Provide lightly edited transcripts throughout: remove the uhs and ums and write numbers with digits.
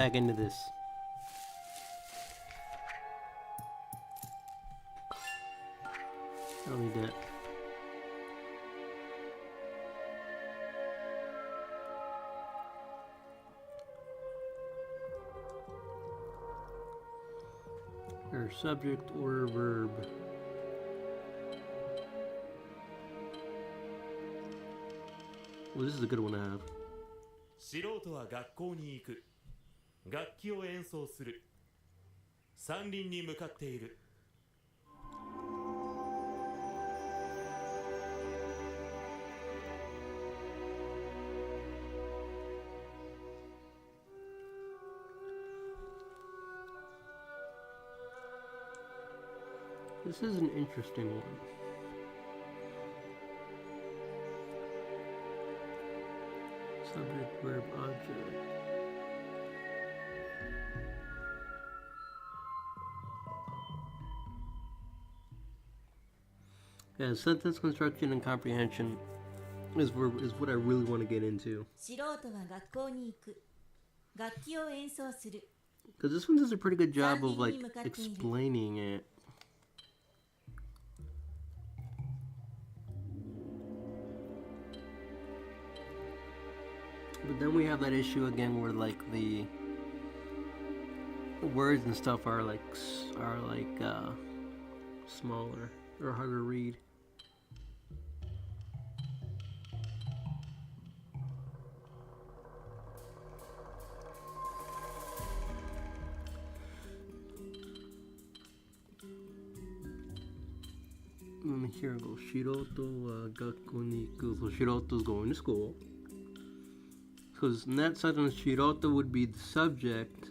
back into this. I don't need that. Or subject or verb. Well, this is a good one to have. 素人は学校に行く。楽器を演奏する。山林に向かっている。This is an interesting one. Subject, verb, object. Yeah, sentence construction and comprehension is what I really want to get into. 素人は学校に行く。楽器を演奏する。 Because this one does a pretty good job of like explaining it. But then we have that issue again where like the words and stuff are smaller or harder to read. Here we go. Shiroto wa gakko ni iku. So Shiroto is going to school. Because in that sentence, Shiroto would be the subject.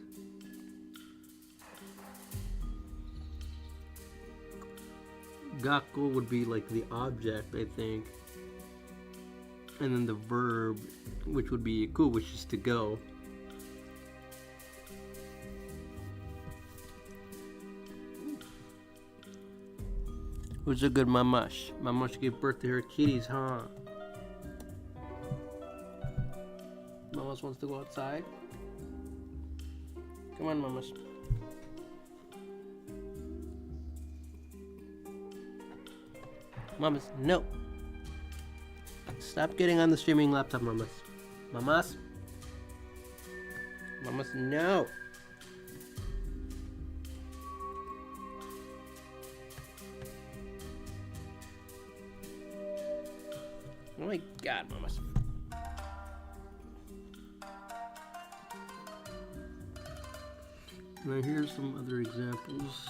Gakko would be like the object, I think. And then the verb, which would be iku, which is to go. Who's a good mamash? Mamash gave birth to her kitties, huh? Mamash wants to go outside. Come on, Mamash. Mamas, no. Stop getting on the streaming laptop, Mamas. Mamas. Mamas, no. Oh my God, Mamas. Now here's some other examples.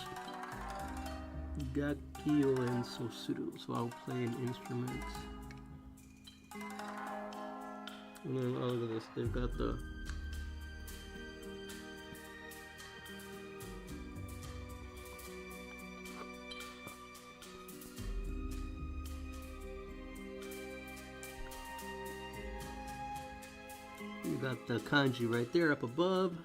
Gakio and sosuru, so I'll play an instrument. And then, oh, look at this, they've got the kanji right there up above.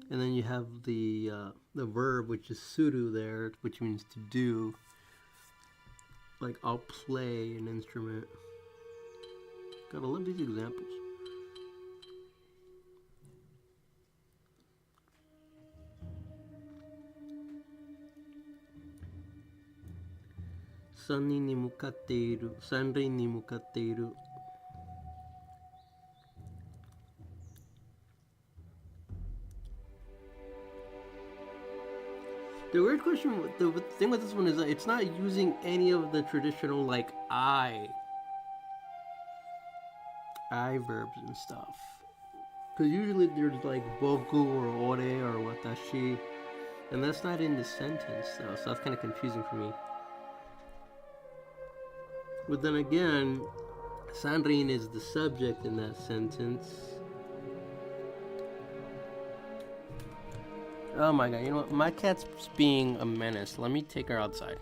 And then you have the verb, which is suru there, which means to do. Like, I'll play an instrument. Gotta love these examples. Sunni ni mukatte iru. Sanrin ni mukatte iru. The weird question, the thing with this one is that it's not using any of the traditional like I verbs and stuff. Because usually there's like boku or ore or watashi, and that's not in the sentence though, so that's kind of confusing for me. But then again, Sanrin is the subject in that sentence. Oh my God, you know what? My cat's being a menace. Let me take her outside.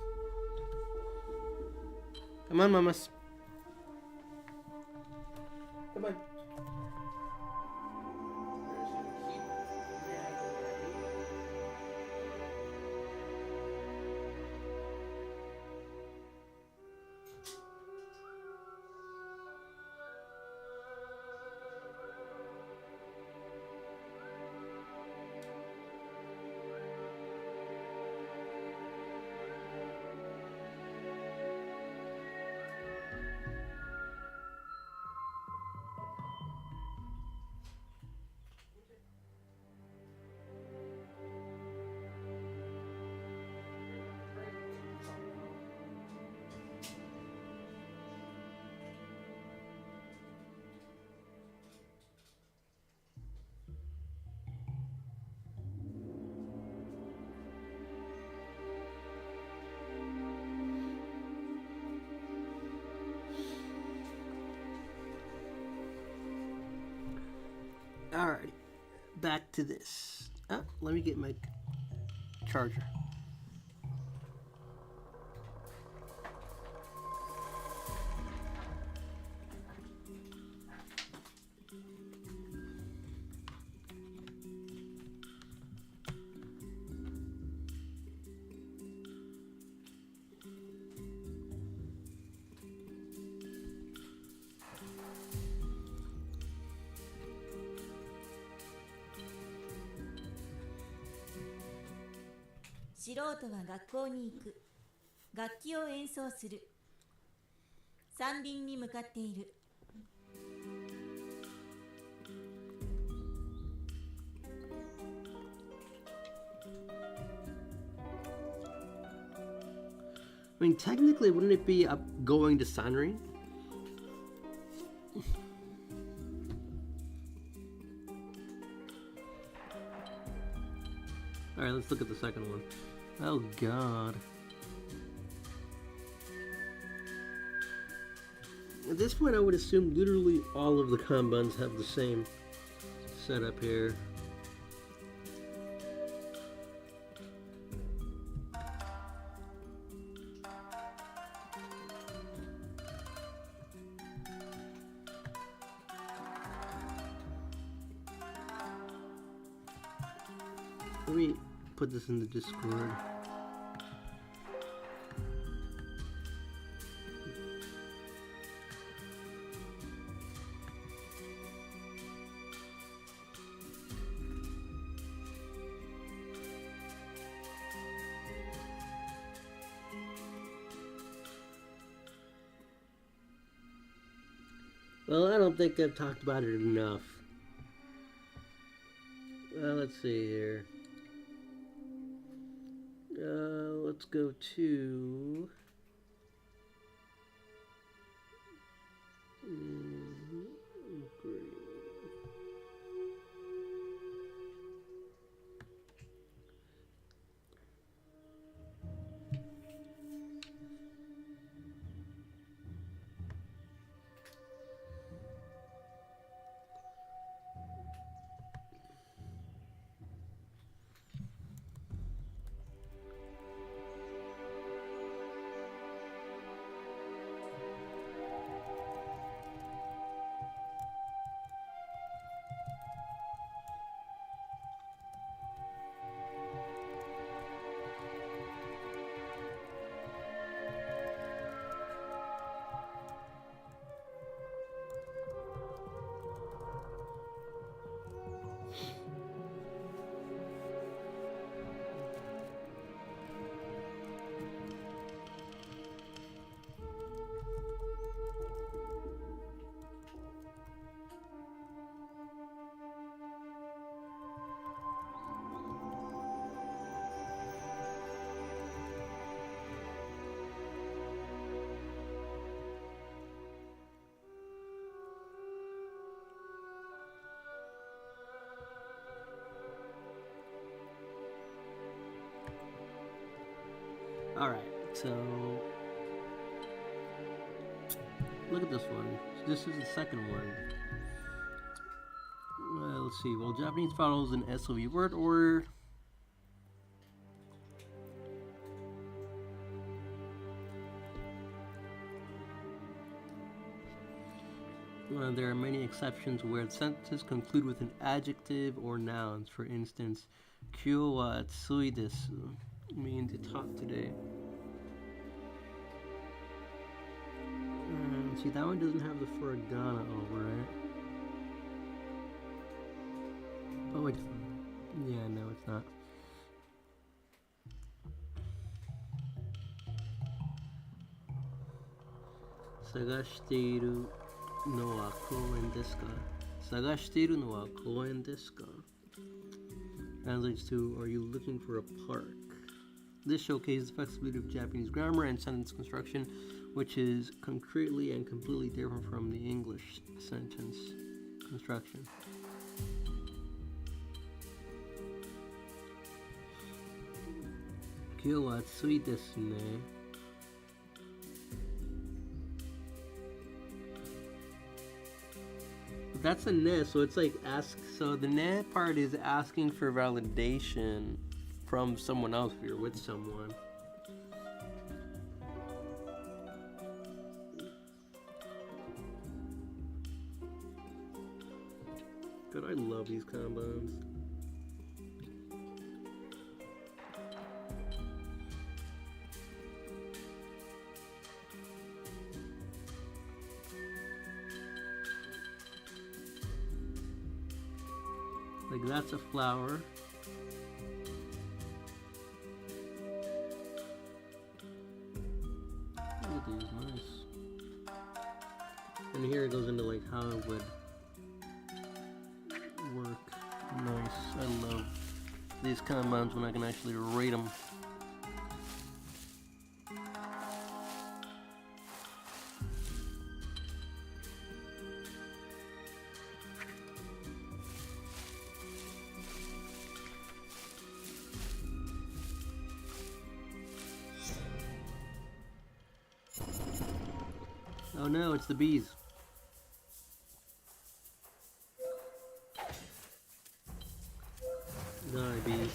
Come on, mamas. Come on. Alrighty, back to this. Let me get my charger.素人は学校に行く。楽器を演奏する。山林に向かっている。I mean, technically, wouldn't it be going to Sanri? Alright, let's look at the second one. Oh god. At this point, I would assume literally all of the kanbans have the same setup here. Let me put this in the Discord. Well, I don't think I've talked about it enough. Well, let's see here. Let's go to... Alright, so look at this one. This is the second one. Let's see. Well, Japanese follows an SOV word order. There are many exceptions where sentences conclude with an adjective or nouns. For instance, Kyou wa atsui desu means it's hot today. See, that one doesn't have the furigana over it. Oh, wait. Yeah, no, it's not. Sagashiteiru no wa kouen desu ka? Sagashiteiru no wa kouen desu ka? Translates to, are you looking for a park? This showcases the flexibility of Japanese grammar and sentence construction, which is concretely and completely different from the English sentence construction. Kyou wa atsui desu ne. That's a ne, so it's like ask. So the ne part is asking for validation from someone else if you're with someone. God, I love these combos. Like that's a flower. Look at these, nice. And here it goes into like how it would work. Nice. I love these compounds when I can actually rate them. Oh no, it's the bees. Die, bees.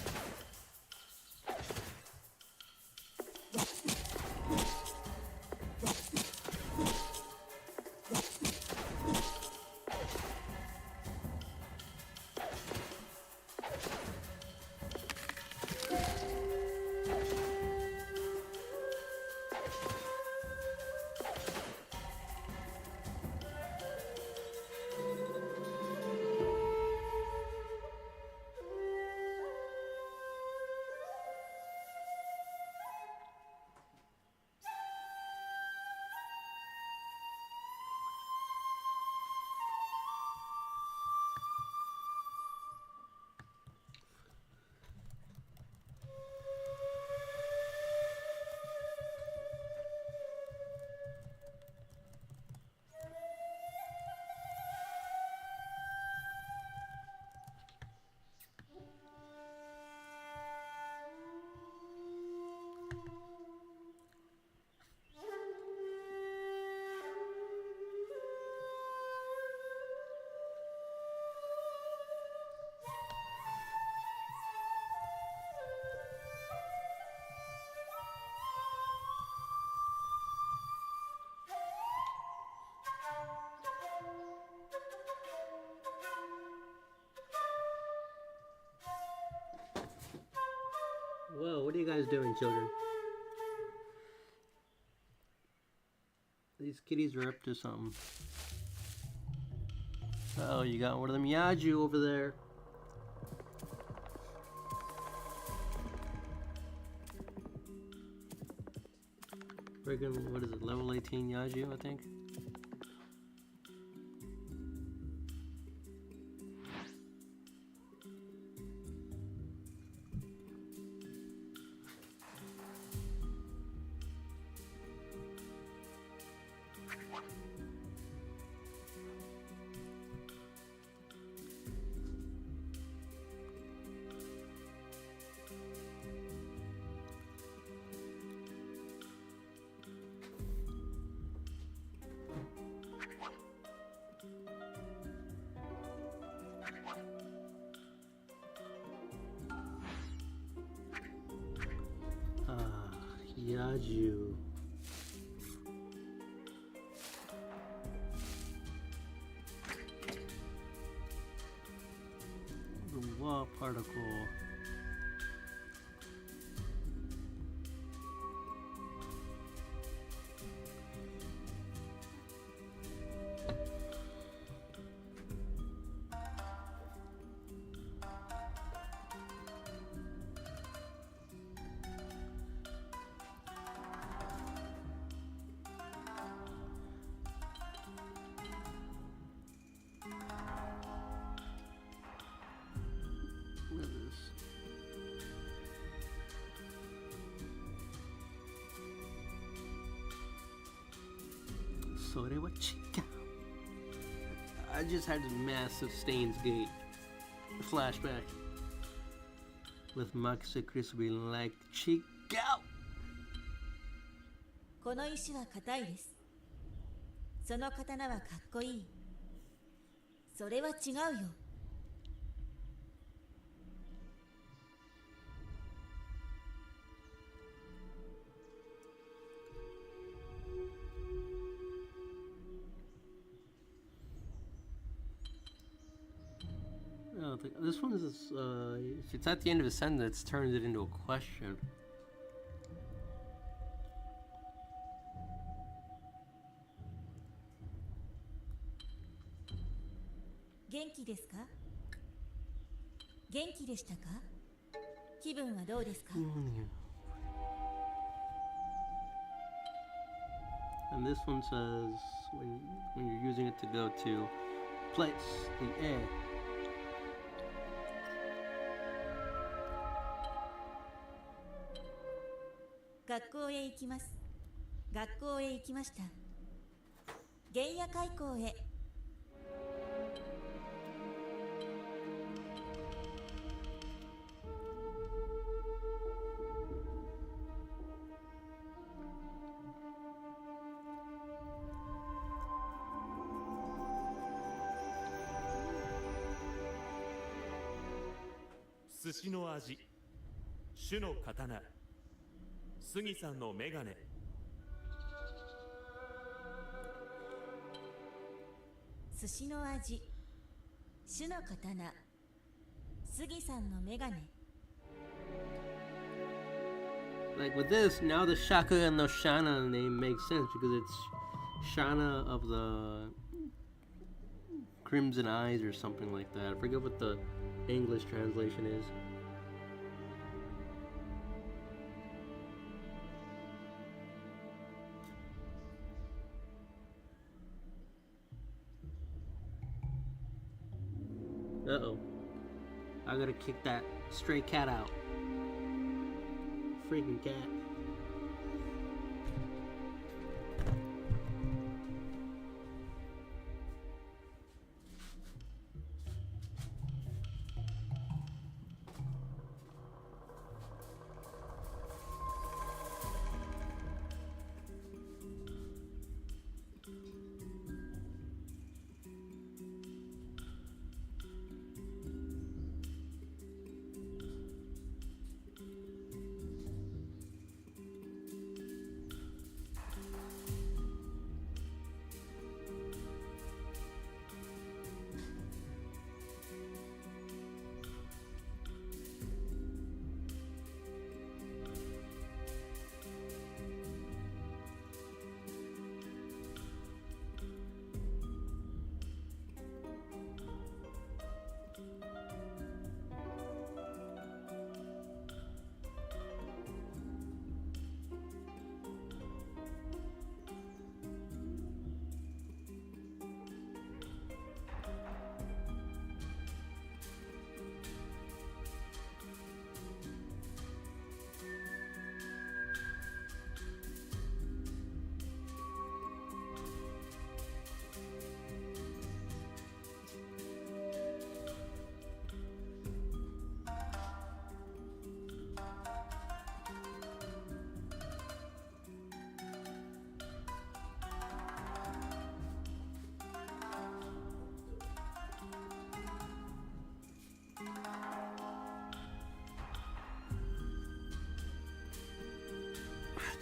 Whoa, what are you guys doing, children? These kitties are up to something. Oh, you got one of them Yaju over there. Friggin', what is it, level 18 Yaju, I think? Yaju. The wall particle. I just had a massive Stains Gate flashback with Max Chris being like, check out! この石は硬いです。その刀はかっこいい。それは違うよ。I don't think this one is. If it's at the end of a sentence, it turns it into a question. 元気ですか？元気でしたか？気分はどうですか？ And this one says when you're using it to go to place the A. 学校へ行きます。学校へ行きました。原野開口へ。寿司の味、主の刀、杉さんのメガネ。寿司の味、主の刀、杉さんのメガネ。 Like with this, now the Shaka and the Shana name makes sense because it's Shana of the Crimson Eyes or something like that. I forget what the English translation is. Uh-oh. I gotta kick that stray cat out. Freaking cat.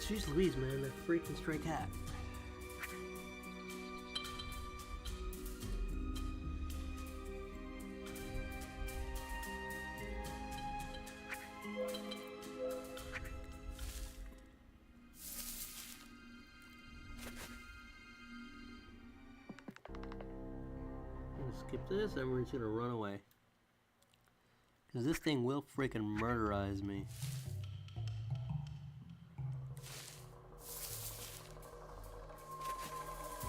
Jeez Louise, man, that freaking stray cat. Skip this and we're just gonna run away. Because this thing will freaking murderize me.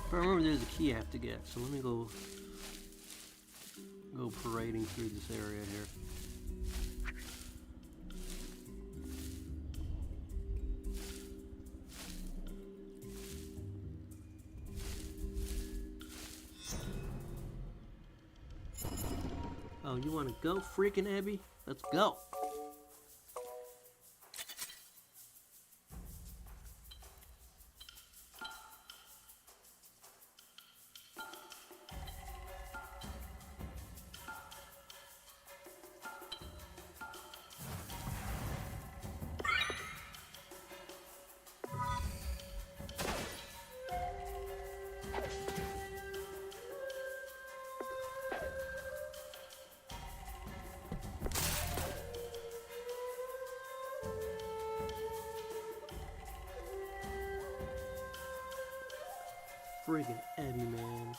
If I remember, there's a key I have to get, so let me go parading through this area here. Oh, you want to go, freaking Abby? Let's go. friggin' heavy, man.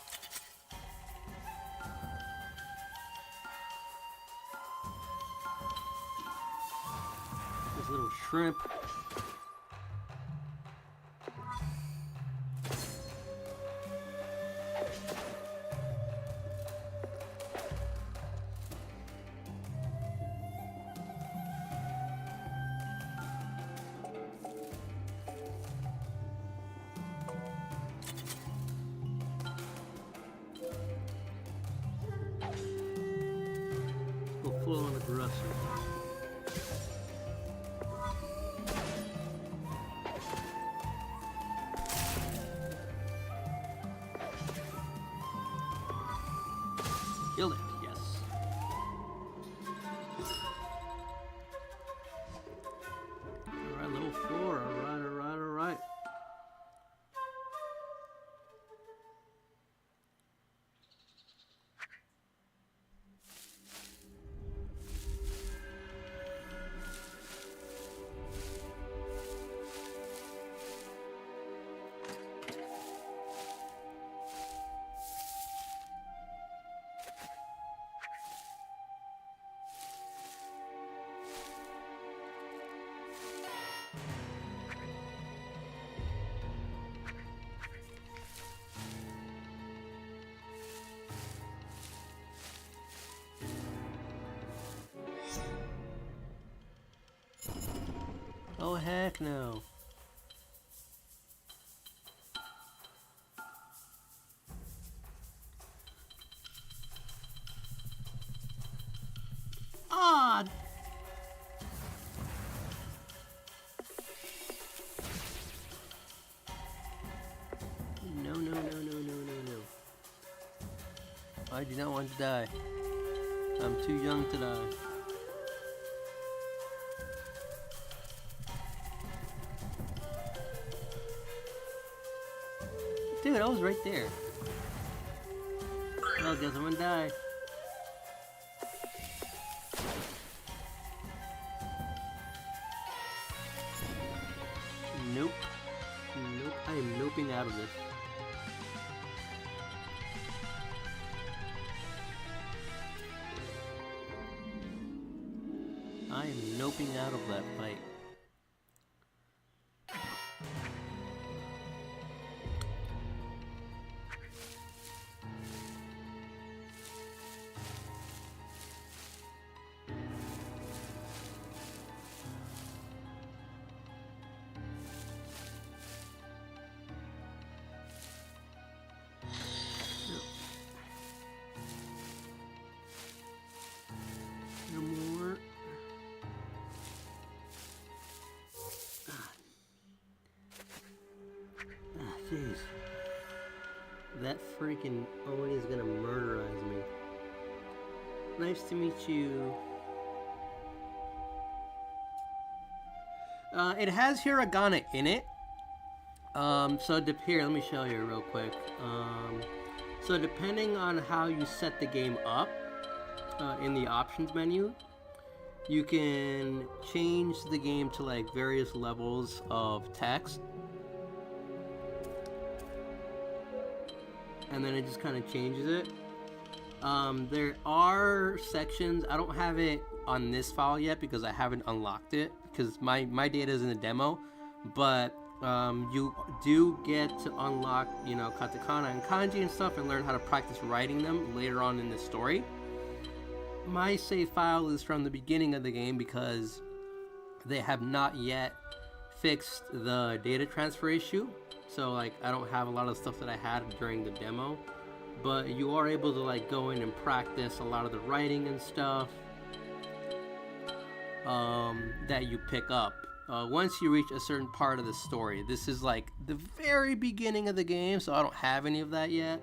This little shrimp. Go full on aggressive. Kill it, yes. Alright, level 4. Alright, alright, alright. Oh heck no. Ah! No, no, no, no, no, no, no. I do not want to die. I'm too young to die. Dude, I was right there. Well, guess I'm gonna die. Nope. Nope. I am noping out of this. I am noping out of that fight. No more. Jeez. That freaking Oni is gonna murderize me. Nice to meet you. It has hiragana in it. Here, let me show you real quick. So depending on how you set the game up, in the options menu, you can change the game to like various levels of text. And then it just kind of changes it. There are sections, I don't have it on this file yet because I haven't unlocked it because my data is in the demo, but you do get to unlock, you know, katakana and kanji and stuff and learn how to practice writing them later on in the story. My save file is from the beginning of the game because they have not yet fixed the data transfer issue. So like I don't have a lot of stuff that I had during the demo, but you are able to like go in and practice a lot of the writing and stuff that you pick up once you reach a certain part of the story. This is like the very beginning of the game, so I don't have any of that yet,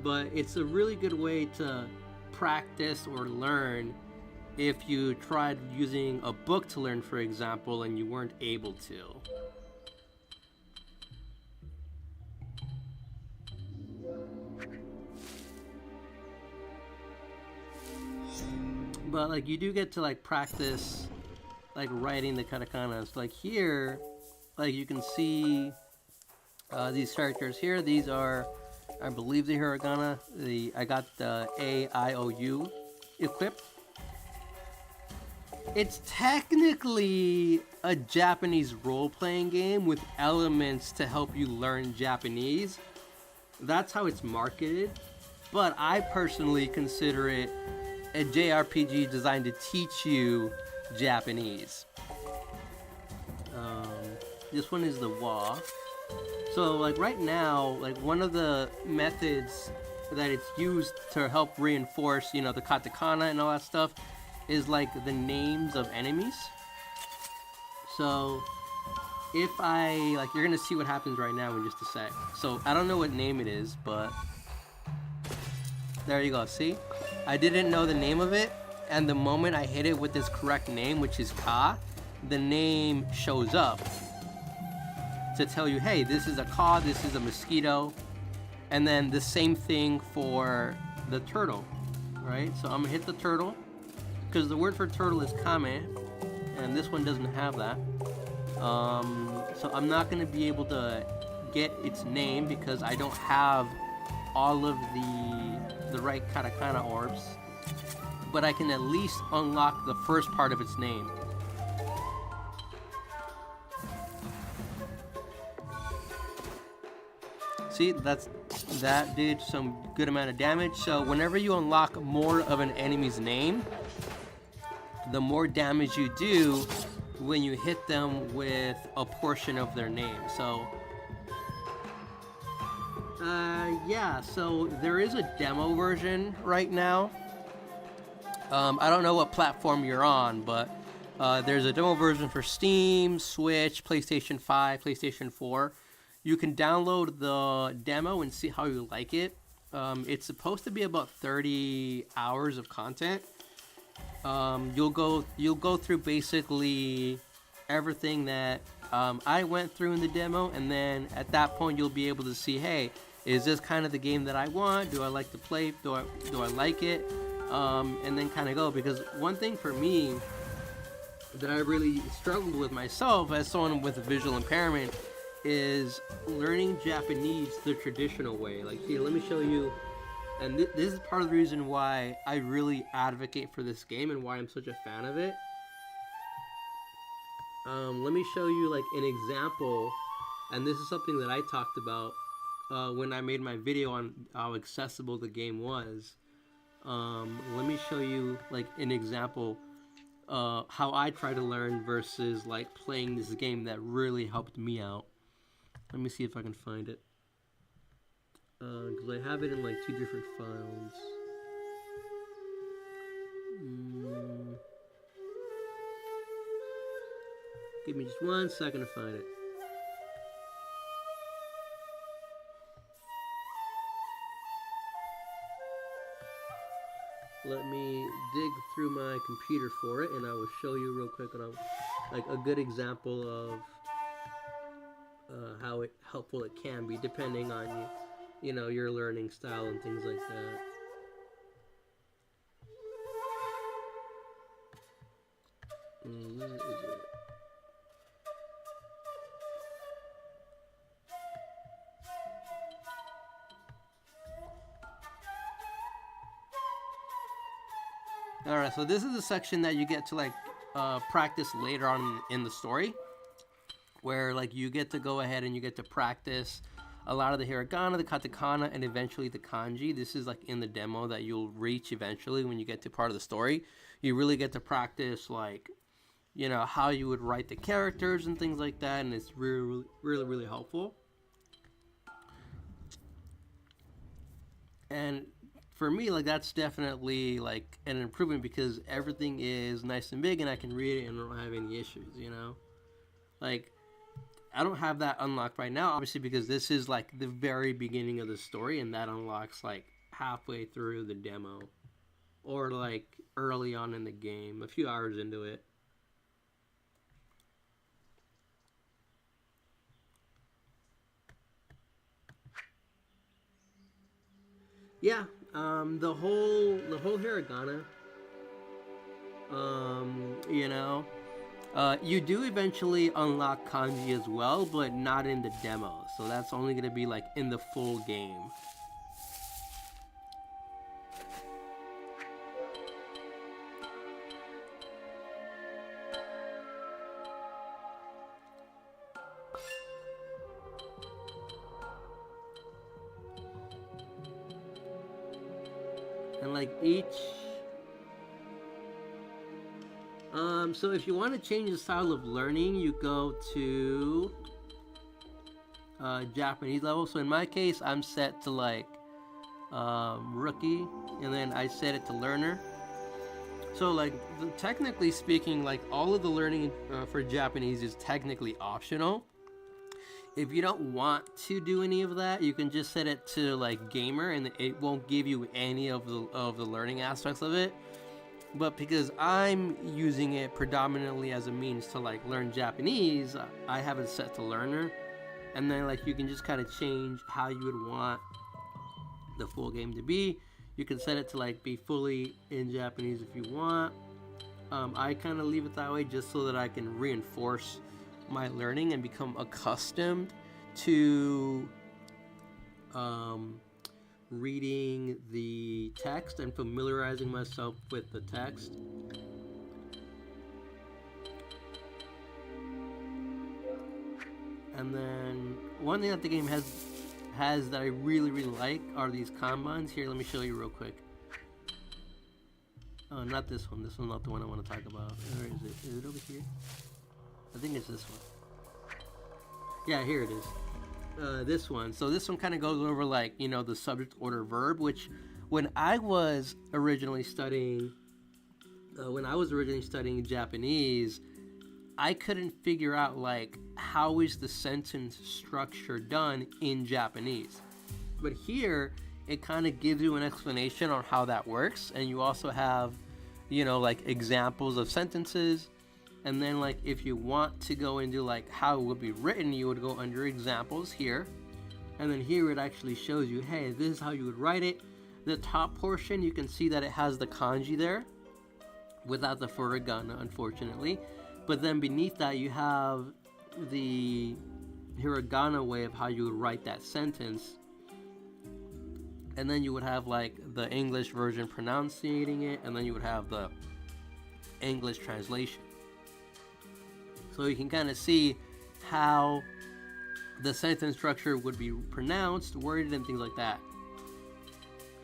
but it's a really good way to practice or learn if you tried using a book to learn, for example, and you weren't able to. But like you do get to like practice like writing the katakana. Like here, like you can see These characters here, these are, I believe, the hiragana. I got the A-I-O-U equipped. It's technically a Japanese role-playing game with elements to help you learn Japanese. That's how it's marketed. But I personally consider it a JRPG designed to teach you Japanese. This one is the wa. So like right now, like one of the methods that it's used to help reinforce, you know, the katakana and all that stuff is like the names of enemies. So if I, like, you're gonna see what happens right now in just a sec. So I don't know what name it is, but there you go, see? I didn't know the name of it, and the moment I hit it with this correct name, which is Ka, the name shows up to tell you, hey, this is a Ka, this is a mosquito, and then the same thing for the turtle, right? So I'm gonna hit the turtle, because the word for turtle is kame, and this one doesn't have that. So I'm not gonna be able to get its name because I don't have all of the right katakana orbs, but I can at least unlock the first part of its name. See, that did some good amount of damage. So whenever you unlock more of an enemy's name, the more damage you do when you hit them with a portion of their name. So yeah, so there is a demo version right now. I don't know what platform you're on, but there's a demo version for Steam, Switch, PlayStation 5, PlayStation 4. You can download the demo and see how you like it. It's supposed to be about 30 hours of content. You'll go through basically everything that I went through in the demo, and then at that point you'll be able to see, hey, is this kind of the game that I want? Do I like to play? Do I like it? And then kind of go, because one thing for me that I really struggled with myself as someone with a visual impairment is learning Japanese the traditional way. Like, here, let me show you. And this is part of the reason why I really advocate for this game and why I'm such a fan of it. Let me show you like an example, and this is something that I talked about when I made my video on how accessible the game was. Let me show you like an example how I try to learn versus like playing this game that really helped me out. Let me see if I can find it. Because I have it in like 2 different files. Give me just 1 second to find it. Let me dig through my computer for it, and I will show you real quick like a good example of how helpful it can be, depending on you know, your learning style and things like that. Where is it? Alright, so this is the section that you get to like practice later on in the story, where like you get to go ahead and you get to practice a lot of the hiragana, the katakana, and eventually the kanji. This is like in the demo that you'll reach eventually when you get to part of the story. You really get to practice, like, you know, how you would write the characters and things like that, and it's really, really, really helpful. And for me, like, that's definitely like an improvement because everything is nice and big and I can read it and I don't have any issues, you know? Like, I don't have that unlocked right now, obviously, because this is like the very beginning of the story, and that unlocks like halfway through the demo or like early on in the game, a few hours into it. Yeah, the whole hiragana, you know, You do eventually unlock kanji as well, but not in the demo. So that's only going to be like in the full game. And like each... so if you want to change the style of learning, you go to Japanese level. So in my case, I'm set to like rookie, and then I set it to learner. So like technically speaking, like all of the learning for Japanese is technically optional. If you don't want to do any of that, you can just set it to like gamer, and it won't give you any of the learning aspects of it. But because I'm using it predominantly as a means to like learn Japanese, I have it set to learner. And then like you can just kind of change how you would want the full game to be. You can set it to like be fully in Japanese if you want. I kind of leave it that way just so that I can reinforce my learning and become accustomed to reading the text and familiarizing myself with the text. And then one thing that the game has that I really like are these kanbans. Here, let me show you real quick. Oh, not this one. This one's not the one I want to talk about. Where is it? Is it over here? I think it's this one. Yeah, here it is. This one. So this one kind of goes over like, you know, the subject order verb, which when I was originally studying Japanese, I couldn't figure out like how is the sentence structure done in Japanese. But here it kind of gives you an explanation on how that works, and you also have, you know, like examples of sentences. And then like if you want to go into like how it would be written, you would go under examples here, and then here it actually shows you, hey, this is how you would write it. The top portion, you can see that it has the kanji there without the furigana, unfortunately. But then beneath that you have the hiragana way of how you would write that sentence. And then you would have like the English version pronouncing it, and then you would have the English translation. So you can kind of see how the sentence structure would be pronounced, worded, and things like that.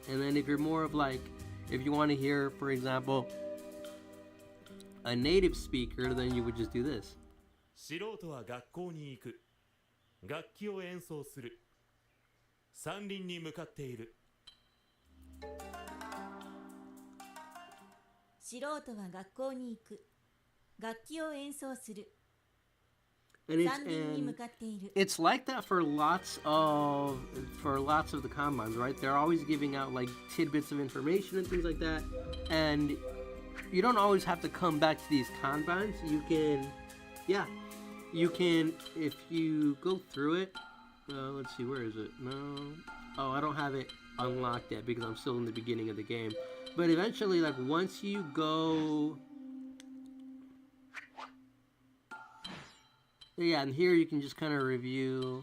And then if you're more of like, if you want to hear, for example, a native speaker, then you would just do this. 素人は学校に行く。楽器を演奏する。山林に向かっている。素人は学校に行く。楽器を演奏する。 And it's like that for lots of the kanbans, right? They're always giving out like tidbits of information and things like that, and you don't always have to come back to these kanbans. You can, if you go through it. Let's see, where is it? No, oh, I don't have it unlocked yet because I'm still in the beginning of the game. But eventually, like once you go. Yeah, and here you can just kind of review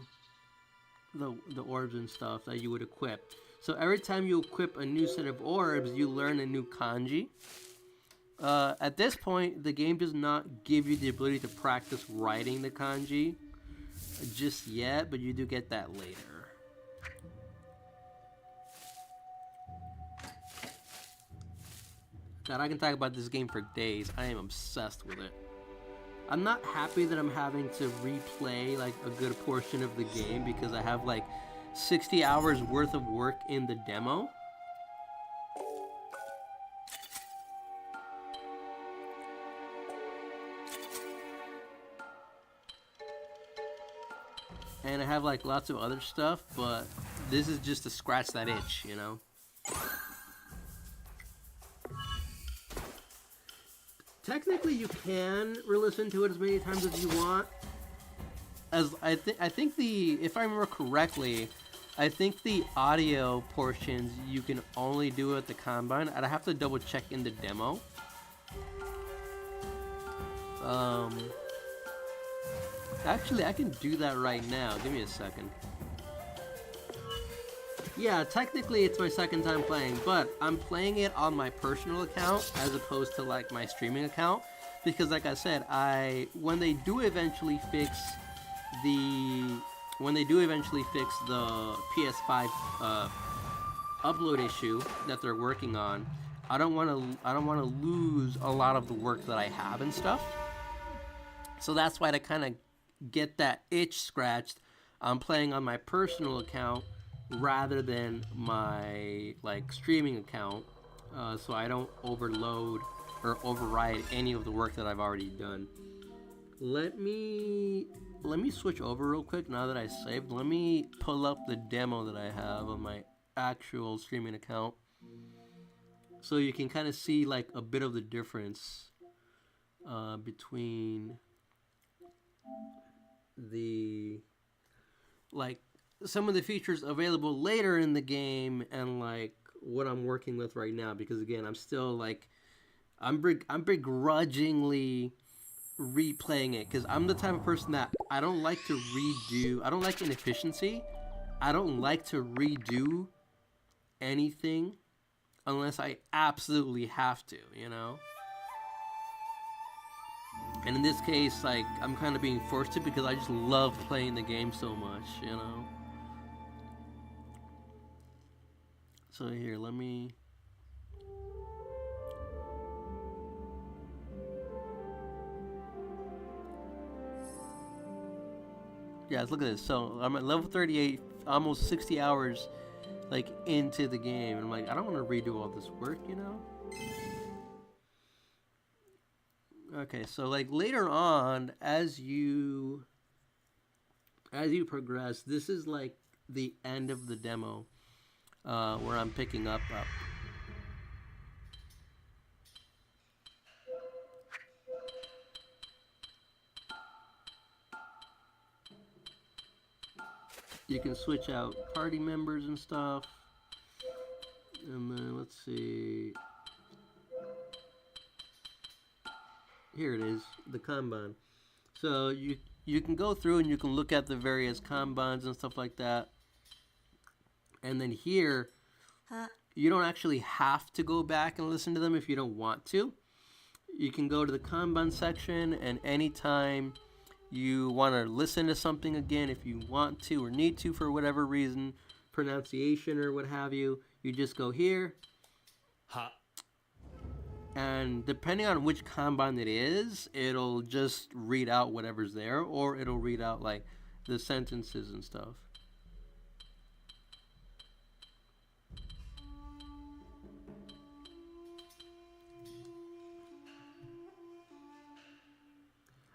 the orbs and stuff that you would equip. So every time you equip a new set of orbs, you learn a new kanji. At this point, the game does not give you the ability to practice writing the kanji just yet, but you do get that later. God, I can talk about this game for days. I am obsessed with it. I'm not happy that I'm having to replay like a good portion of the game because I have like 60 hours worth of work in the demo. And I have like lots of other stuff, but this is just to scratch that itch, you know? Technically, you can re-listen to it as many times as you want. As I think if I remember correctly, I think the audio portions you can only do at the kanban. I'd have to double check in the demo. Actually, I can do that right now. Give me a second. Yeah, technically it's my second time playing, but I'm playing it on my personal account as opposed to like my streaming account, because like I said, when they do eventually fix the PS5 upload issue that they're working on, I don't want to lose a lot of the work that I have and stuff. So that's why, to kind of get that itch scratched, I'm playing on my personal account rather than my like streaming account, so I don't overload or override any of the work that I've already done. Let me switch over real quick now that I saved. Let me pull up the demo that I have on my actual streaming account, so you can kind of see like a bit of the difference between the like some of the features available later in the game and like what I'm working with right now, because again, I'm still like I'm begrudgingly replaying it, because I'm the type of person that I don't like to redo. I don't like inefficiency. I don't like to redo anything unless I absolutely have to, you know? And in this case, like, I'm kind of being forced to, because I just love playing the game so much, you know? So here, let me... Yeah, let's look at this. So I'm at level 38, almost 60 hours, like, into the game. And I'm like, I don't want to redo all this work, you know? Okay, so, like, later on, as you progress, this is, like, the end of the demo, where I'm picking up. You can switch out party members and stuff. And then, let's see. Here it is, the Kanban. So you can go through and you can look at the various Kanbans and stuff like that. And then here, you don't actually have to go back and listen to them if you don't want to. You can go to the Kanban section, and anytime you want to listen to something again, if you want to or need to for whatever reason, pronunciation or what have you, you just go here. And depending on which Kanban it is, it'll just read out whatever's there, or it'll read out like the sentences and stuff.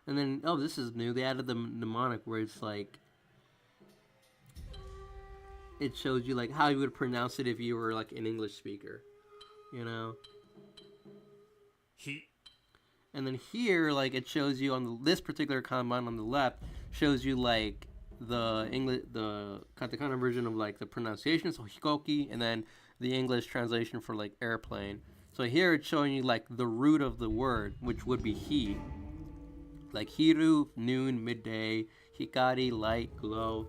And then, oh, this is new. They added the mnemonic where it's like, it shows you like how you would pronounce it if you were like an English speaker, you know? And then here, like, it shows you on this particular Kanban on the left, shows you like the English, the katakana version of like the pronunciation, so hikoki, and then the English translation for like airplane. So here it's showing you like the root of the word, which would be hi. Like hiru, noon, midday, hikari, light, glow.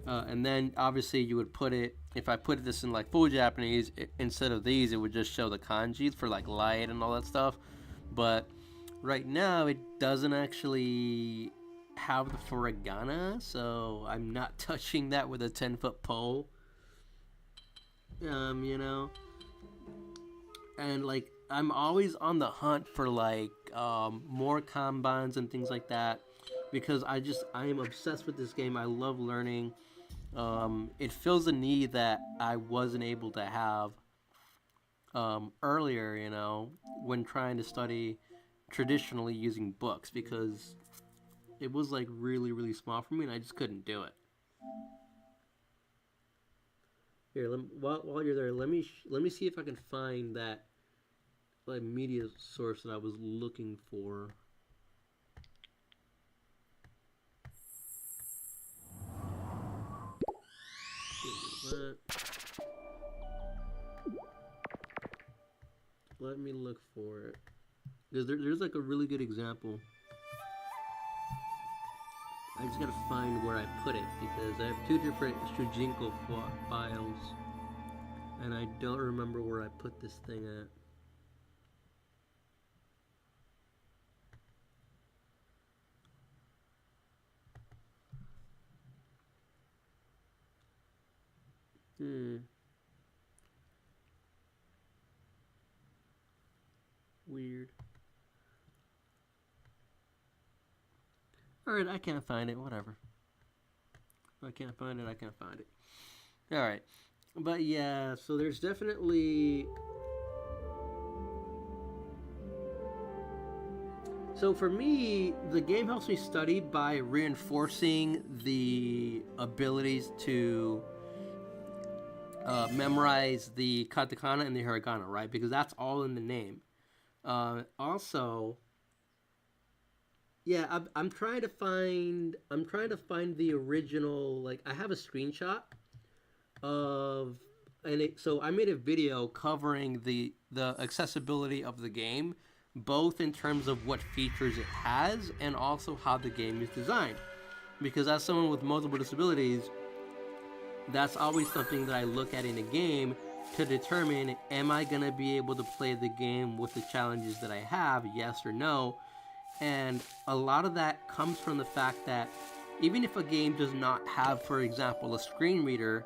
And then obviously you would put it, if I put this in like full Japanese, instead of these, it would just show the kanji for like light and all that stuff. But right now it doesn't actually have the furigana, so I'm not touching that with a 10-foot pole. You know? And like, I'm always on the hunt for like more kanbans and things like that, because I am obsessed with this game. I love learning. It fills a need that I wasn't able to have earlier, you know, when trying to study traditionally using books, because it was like really, really small for me and I just couldn't do it. Here, while you're there, let me see if I can find that like media source that I was looking for. Let me look for it. Because there's like a really good example. I just gotta find where I put it because I have two different Shujinkou files, and I don't remember where I put this thing at. Weird. Alright, I can't find it. Whatever. If I can't find it, I can't find it. Alright. But yeah, so there's definitely... So for me, the game helps me study by reinforcing the abilities to memorize the katakana and the hiragana, right? Because that's all in the name. Also, yeah, I'm trying to find the original. Like, I have a screenshot of, so I made a video covering the accessibility of the game, both in terms of what features it has and also how the game is designed. Because as someone with multiple disabilities, that's always something that I look at in a game to determine, am I going to be able to play the game with the challenges that I have, yes or no? And a lot of that comes from the fact that even if a game does not have, for example, a screen reader,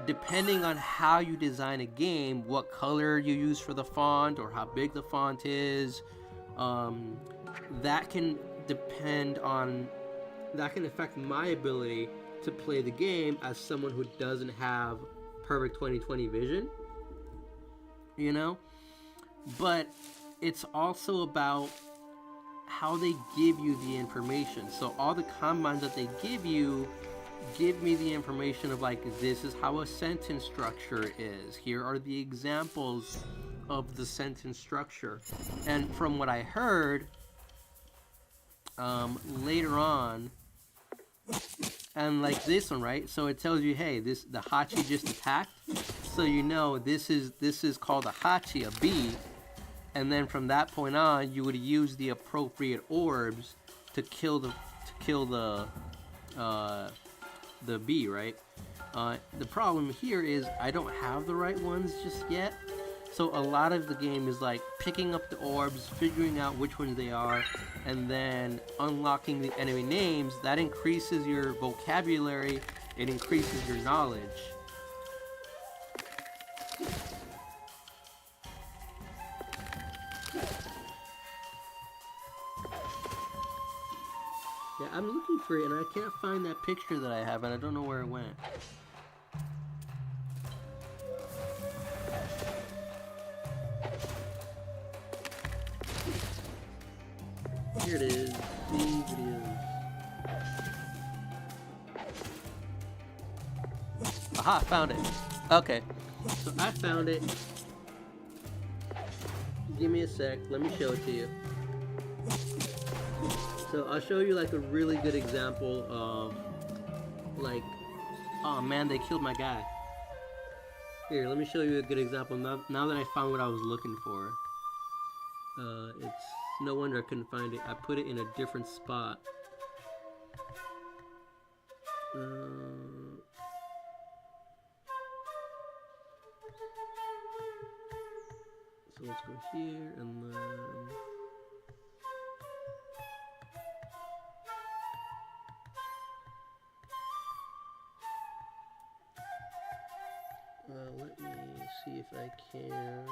depending on how you design a game, what color you use for the font or how big the font is, that can affect my ability to play the game as someone who doesn't have perfect 20/20 vision, you know? But it's also about how they give you the information. So all the combines that they give you give me the information of, like, this is how a sentence structure is. Here are the examples of the sentence structure. And from what I heard, later on, and like this one, right? So it tells you, hey, the Hachi just attacked. So you know this is called a Hachi, a bee. And then from that point on, you would use the appropriate orbs to kill the bee, right? The problem here is I don't have the right ones just yet. So a lot of the game is like picking up the orbs, figuring out which ones they are, and then unlocking the enemy names. That increases your vocabulary, it increases your knowledge. Yeah, I'm looking for it and I can't find that picture that I have, and I don't know where it went. Here it is. See videos. Aha, found it. Okay. So I found it. Give me a sec. Let me show it to you. So I'll show you like a really good example of, like, oh man, they killed my guy. Here, let me show you a good example now that I found what I was looking for. It's no wonder I couldn't find it. I put it in a different spot. So let's go here and then... let me see if I can...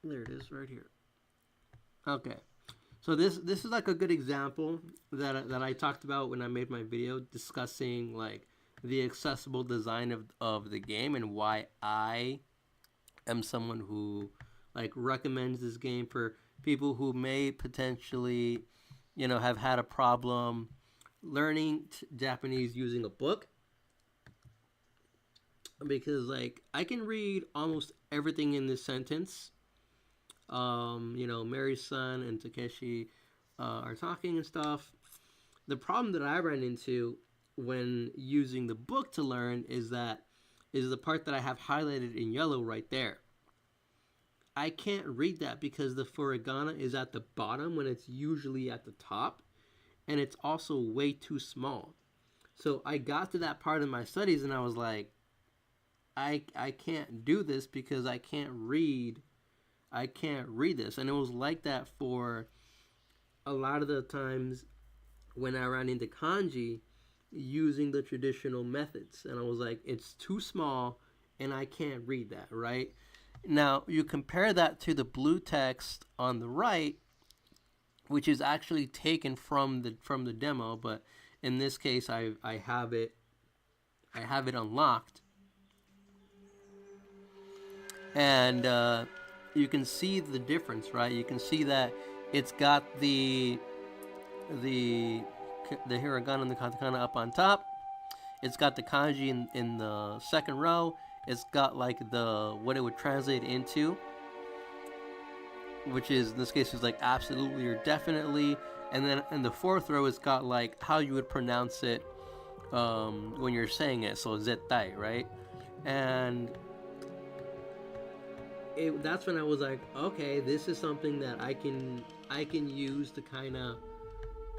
There it is, right here. Okay, so this is like a good example that I talked about when I made my video discussing like the accessible design of the game and why I am someone who like recommends this game for people who may potentially, you know, have had a problem learning Japanese using a book. Because like I can read almost everything in this sentence. You know, Mary's-san and Takeshi are talking and stuff. The problem that I ran into when using the book to learn is the part that I have highlighted in yellow right there. I can't read that because the furigana is at the bottom when it's usually at the top, and it's also way too small. So I got to that part of my studies and I was like, I can't do this because I can't read this. And it was like that for a lot of the times when I ran into kanji using the traditional methods. And I was like, it's too small and I can't read that, right? Now, you compare that to the blue text on the right, which is actually taken from the demo, but in this case I have it unlocked. And you can see the difference, right? You can see that it's got the hiragana and the katakana up on top. It's got the kanji in the second row. It's got like what it would translate into, which is in this case is like absolutely or definitely. And then in the fourth row, it's got like how you would pronounce it when you're saying it. So zettai, right? And that's when I was like, okay, this is something that I can use to kind of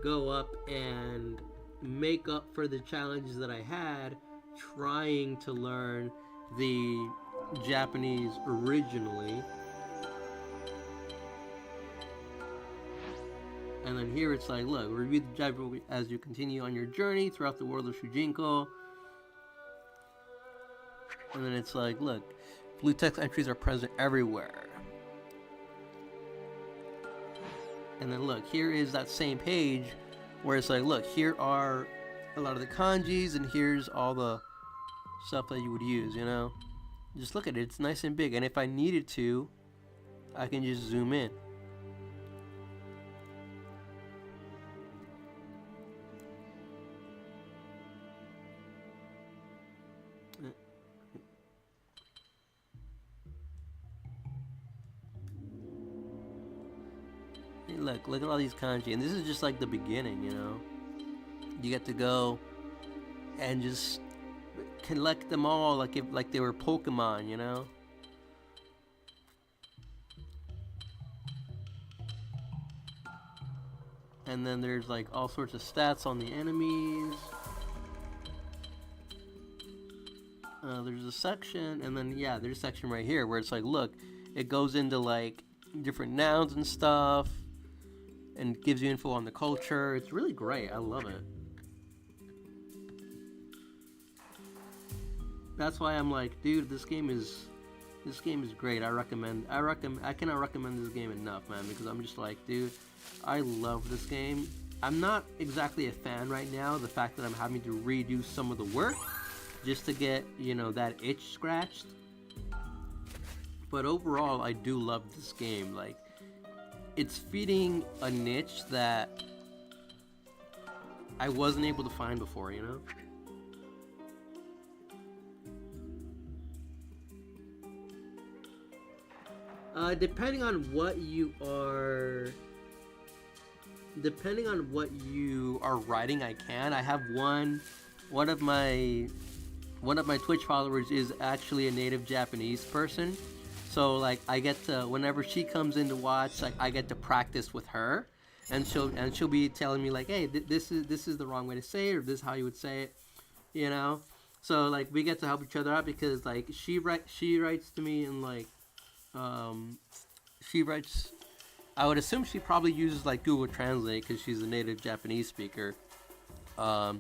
go up and make up for the challenges that I had trying to learn the Japanese originally. And then here it's like, look, review the Japanese as you continue on your journey throughout the world of Shujinkou. And then it's like, look, blue text entries are present everywhere. And then look, here is that same page where it's like, look, here are a lot of the kanjis and here's all the stuff that you would use, you know? Just look at it, it's nice and big. And if I needed to, I can just zoom in. Look at all these kanji, and this is just like the beginning, you know. You get to go and just collect them all like they were Pokemon, you know. And then there's like all sorts of stats on the enemies. There's a section, and then yeah, there's a section right here where it's like, look, it goes into like different nouns and stuff. And gives you info on the culture. It's really great. I love it. That's why I'm like, dude, this game is great. I cannot recommend this game enough, man, because I'm just like, dude, I love this game. I'm not exactly a fan right now. The fact that I'm having to redo some of the work just to get, you know, that itch scratched. But overall, I do love this game. Like, it's feeding a niche that I wasn't able to find before, you know? Depending on what you are writing, I can. I have one of my Twitch followers is actually a native Japanese person. So like I get to, whenever she comes in to watch, like I get to practice with her, and she'll be telling me like, hey, this is the wrong way to say it, or this is how you would say it, you know. So like we get to help each other out because like she writes to me and like she writes. I would assume she probably uses like Google Translate because she's a native Japanese speaker. I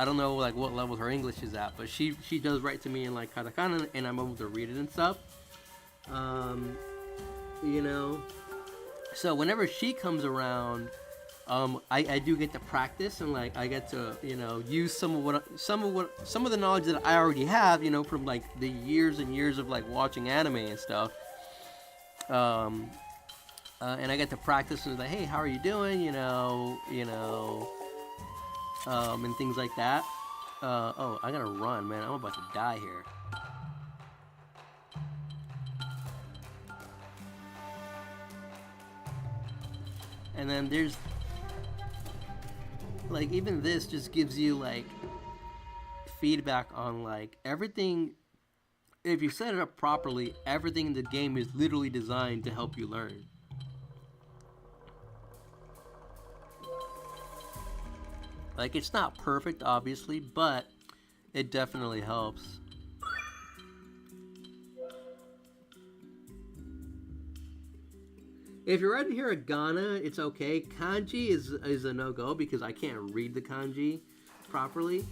don't know like what level her English is at, but she does write to me in like katakana, and I'm able to read it and stuff. You know, so whenever she comes around, I do get to practice, and like I get to, you know, use some of the knowledge that I already have, you know, from like the years and years of like watching anime and stuff. And I get to practice and like, hey, how are you doing? You know, and things like that. Oh, I gotta run, man. I'm about to die here. And then there's like even this just gives you like feedback on like everything. If you set it up properly, everything in the game is literally designed to help you learn. Like, it's not perfect, obviously, but it definitely helps. If you're writing hiragana, it's okay. Kanji is a no-go because I can't read the kanji properly.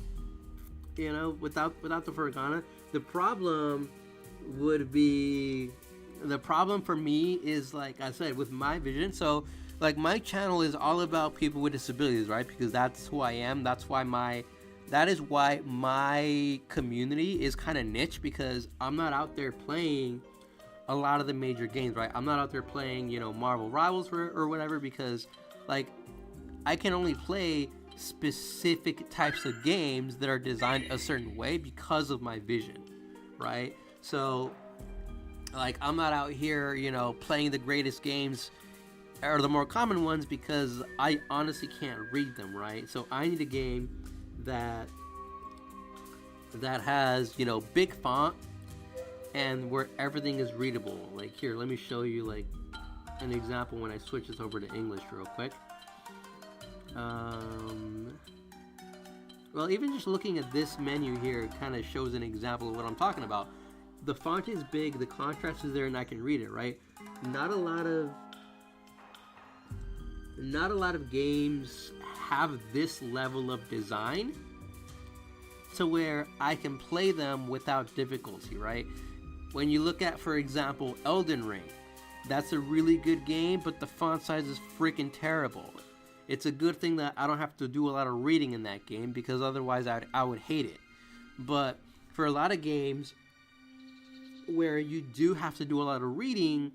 You know, without the hiragana. The problem for me is, like I said, with my vision. So, like, my channel is all about people with disabilities, right? Because that's who I am. That is why my community is kind of niche, because I'm not out there playing a lot of the major games, right? I'm not out there playing, you know, Marvel Rivals or whatever, because, like, I can only play specific types of games that are designed a certain way because of my vision, right? So, like, I'm not out here, you know, playing the greatest games or the more common ones because I honestly can't read them, right? So I need a game that has, you know, big font and where everything is readable. Like, here, let me show you like an example when I switch this over to English real quick. Well, even just looking at this menu here kind of shows an example of what I'm talking about. The font is big, the contrast is there, and I can read it, right? Not a lot of games have this level of design to where I can play them without difficulty, right? When you look at, for example, Elden Ring, that's a really good game, but the font size is freaking terrible. It's a good thing that I don't have to do a lot of reading in that game, because otherwise I would hate it. But for a lot of games where you do have to do a lot of reading,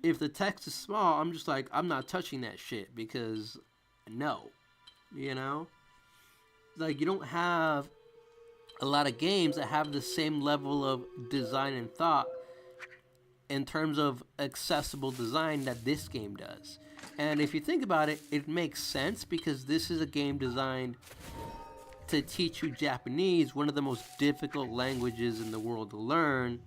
if the text is small, I'm just like, I'm not touching that shit, because no, you know? Like, you don't have a lot of games that have the same level of design and thought in terms of accessible design that this game does. And if you think about it, it makes sense, because this is a game designed to teach you Japanese, one of the most difficult languages in the world to learn.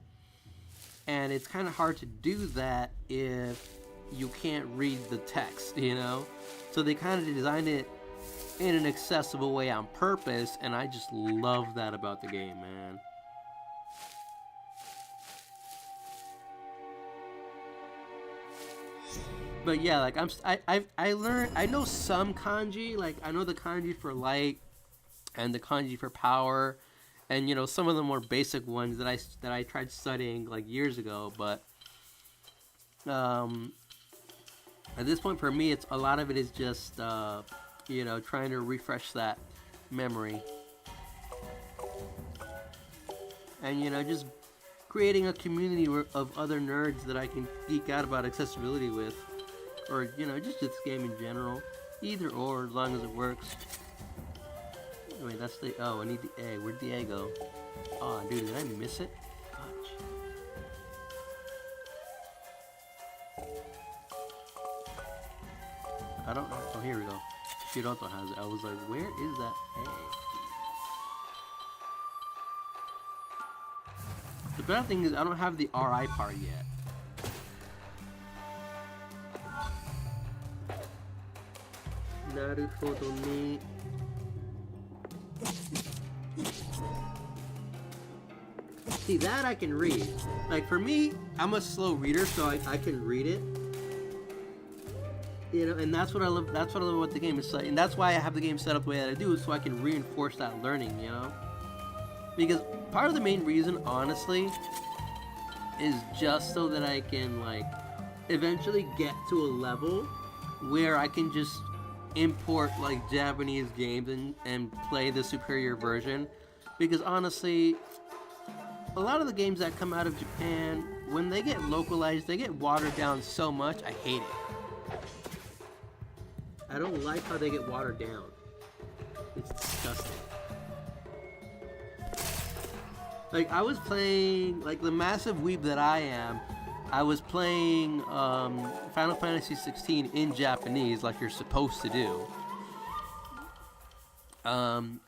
And it's kind of hard to do that if you can't read the text, you know? So they kind of designed it in an accessible way on purpose, and I just love that about the game, man. But yeah, like I learned, I know some kanji, like I know the kanji for light and the kanji for power, and you know, some of the more basic ones that I tried studying like years ago. But at this point for me, it's a lot of it is just you know, trying to refresh that memory, and you know, just creating a community of other nerds that I can geek out about accessibility with. Or, you know, just this game in general. Either or, as long as it works. Wait, that's the... Oh, I need the A. Where'd the A go? Oh, dude, did I miss it? Fudge. I don't know. Oh, here we go. Shiroto has it. I was like, where is that A? The bad thing is I don't have the RI part yet. Naruhodo. See, that I can read. Like, for me, I'm a slow reader, so I can read it. You know, and that's what I love. That's what I love about the game. It's like, and that's why I have the game set up the way that I do, so I can reinforce that learning. You know, because part of the main reason, honestly, is just so that I can like eventually get to a level where I can just import like Japanese games and play the superior version. Because honestly, a lot of the games that come out of Japan, when they get localized, they get watered down so much, I hate it. I don't like how they get watered down. It's disgusting. Like, I was playing, like, the massive weeb that I am, I was playing Final Fantasy 16 in Japanese, like you're supposed to do. And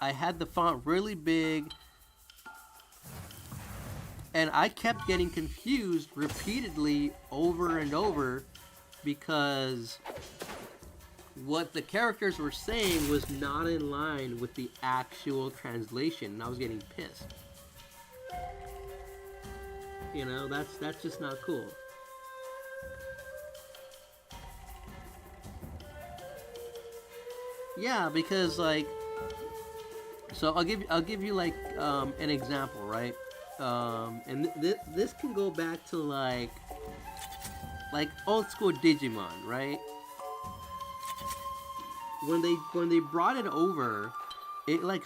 I had the font really big, and I kept getting confused repeatedly over and over because what the characters were saying was not in line with the actual translation, and I was getting pissed. You know, that's just not cool. Yeah, because like, so I'll give you like an example, right? And this can go back to like old school Digimon, right? When they brought it over, it like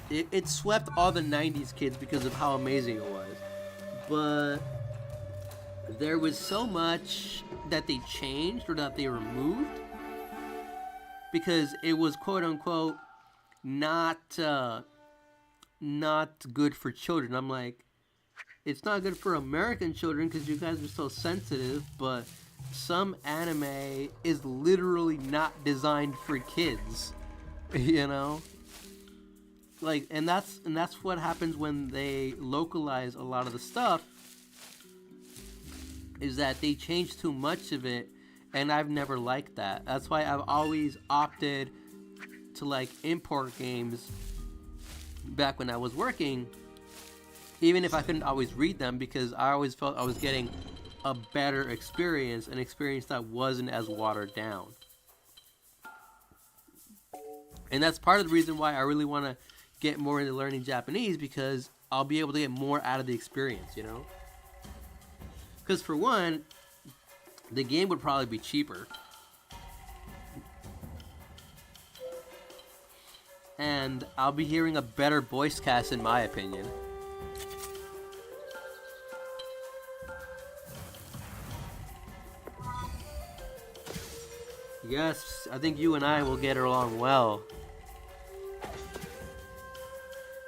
it swept all the 90s kids because of how amazing it was. But there was so much that they changed or that they removed because it was quote unquote not good for children. I'm like, it's not good for American children because you guys are so sensitive, but some anime is literally not designed for kids. You know? Like, and that's what happens when they localize a lot of the stuff, is that they change too much of it, and I've never liked that. That's why I've always opted to like import games back when I was working, even if I couldn't always read them, because I always felt I was getting a better experience, an experience that wasn't as watered down. And that's part of the reason why I really want to get more into learning Japanese, because I'll be able to get more out of the experience, you know? Because for one, the game would probably be cheaper. And I'll be hearing a better voice cast, in my opinion. Yes, I think you and I will get along well.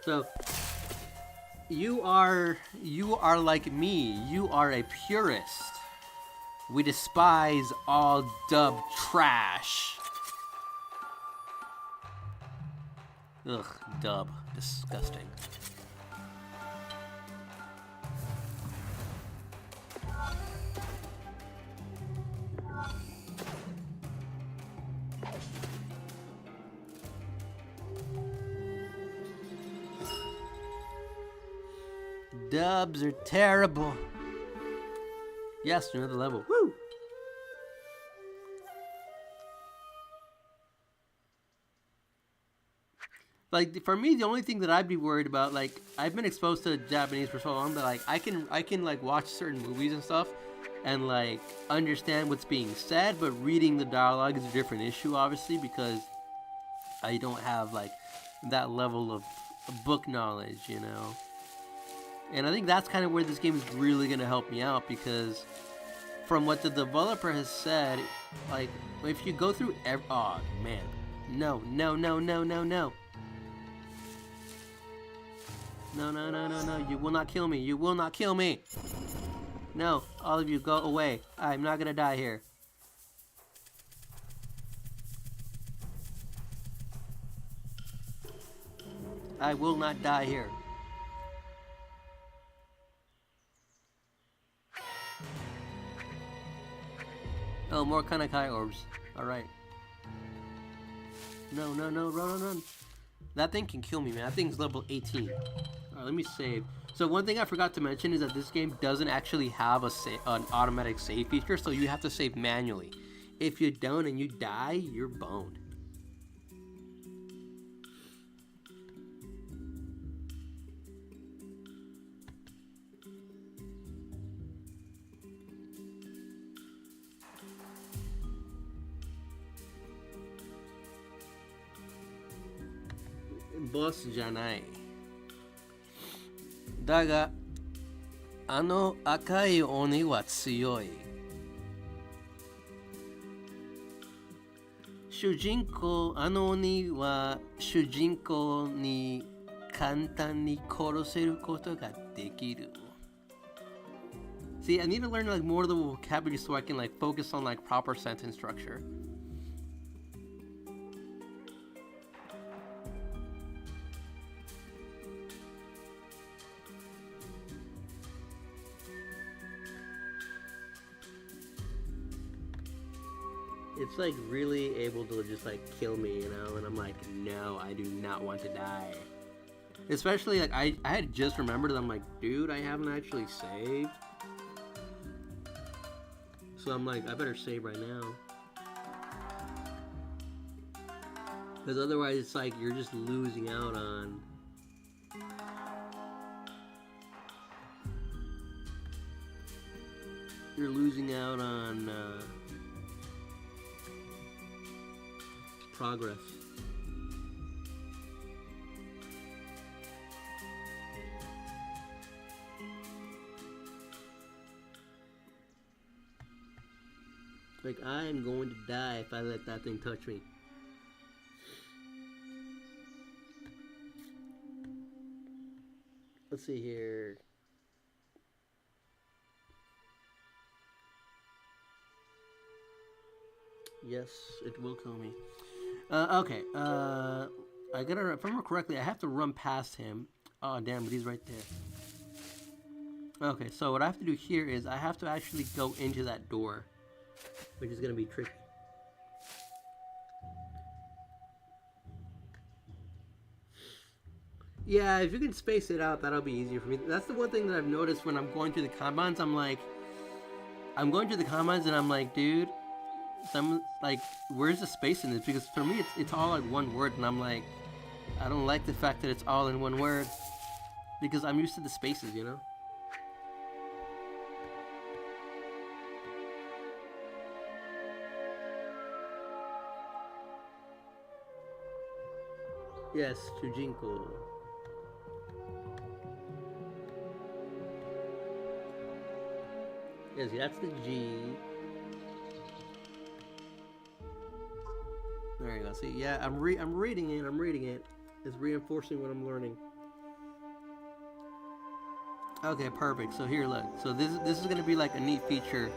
So, you are like me. You are a purist. We despise all dub trash. Ugh, dub. Disgusting. Dubs are terrible. Yes, another level. Woo! Like, for me, the only thing that I'd be worried about, like, I've been exposed to Japanese for so long that, like, I can like watch certain movies and stuff and like understand what's being said, but reading the dialogue is a different issue, obviously, because I don't have like that level of book knowledge, you know. And I think that's kind of where this game is really going to help me out, because from what the developer has said, like, if you go through oh, man. No. No, you will not kill me. You will not kill me. No, all of you, go away. I'm not going to die here. I will not die here. Oh, more Kanakai orbs. Alright. No, run. That thing can kill me, man. That thing's level 18. Alright, let me save. So one thing I forgot to mention is that this game doesn't actually have an automatic save feature, so you have to save manually. If you don't and you die, you're boned. Boss じゃない。だが、あの赤い鬼は強い。主人公、あの鬼は主人公に簡単に殺せることができる。See, I need to learn like more of the vocabulary so I can like focus on like proper sentence structure. It's like really able to just like kill me, you know, and I'm like, no, I do not want to die. Especially like I had just remembered that I'm like, dude, I haven't actually saved. So I'm like, I better save right now. Because otherwise it's like you're just losing out on progress. Like, I am going to die if I let that thing touch me. Let's see here. Yes, it will kill me. Okay. I gotta, if I remember correctly, I have to run past him. Oh, damn, but he's right there. Okay, so what I have to do here is I have to actually go into that door, which is gonna be tricky. Yeah, if you can space it out, that'll be easier for me. That's the one thing that I've noticed when I'm going through the combines. I'm going through the combines and I'm like, dude, like, where's the space in this? Because for me, it's all like one word, and I'm like, I don't like the fact that it's all in one word, because I'm used to the spaces, you know? Yes, Shujinkou. Yes, that's the G. There you go. See, yeah, I'm reading it. It's reinforcing what I'm learning. Okay, perfect. So here, look. So this is gonna be like a neat feature.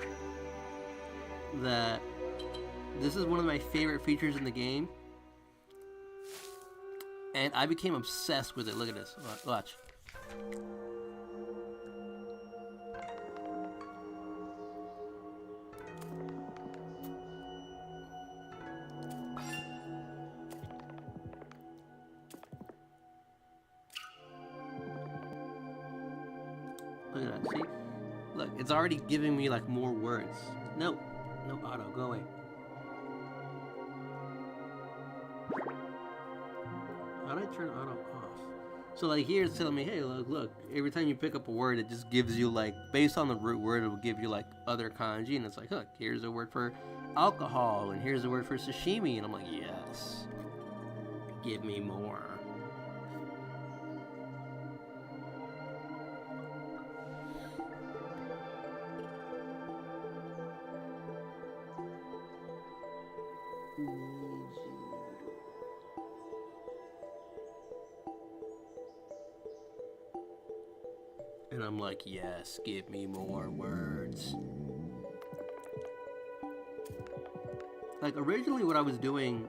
That this is one of my favorite features in the game, and I became obsessed with it. Look at this. Watch. Look at that, see? Look, it's already giving me like more words. No auto, go away. How do I turn auto off? So like here it's telling me, hey, look, every time you pick up a word, it just gives you like, based on the root word, it will give you like other kanji, and it's like, look, here's a word for alcohol, and here's a word for sashimi, and I'm like, yes, give me more. And I'm like, yes, give me more words. Like originally what I was doing,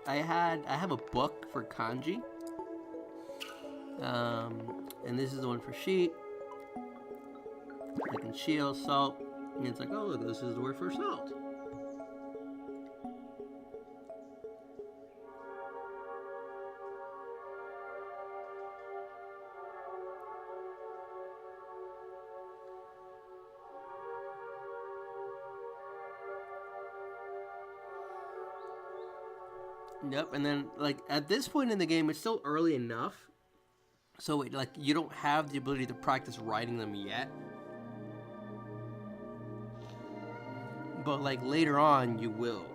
I have a book for kanji. And this is the one for sheet. Like in shield, salt. And it's like, oh look, this is the word for salt. Yep, and then like at this point in the game, it's still early enough, so like you don't have the ability to practice writing them yet. But like later on, you will.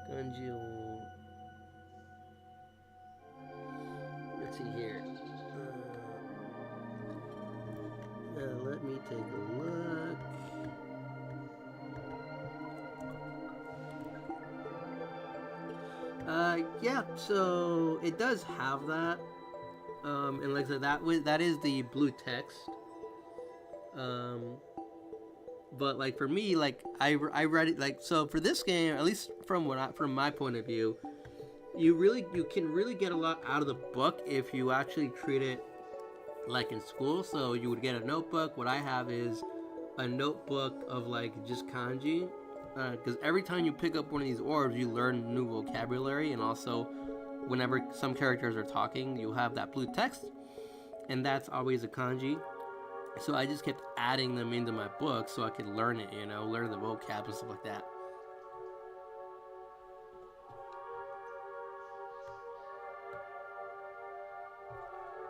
Kanji. Let's see here. Let me take a look. Yeah, so it does have that. And like I said, that is the blue text. But like for me, like I read it like so for this game, at least from my point of view, you can really get a lot out of the book if you actually treat it like in school. So you would get a notebook. What I have is a notebook of like just kanji, because every time you pick up one of these orbs, you learn new vocabulary, and also whenever some characters are talking, you'll have that blue text, and that's always a kanji. So I just kept adding them into my book so I could learn it, learn the vocab and stuff like that.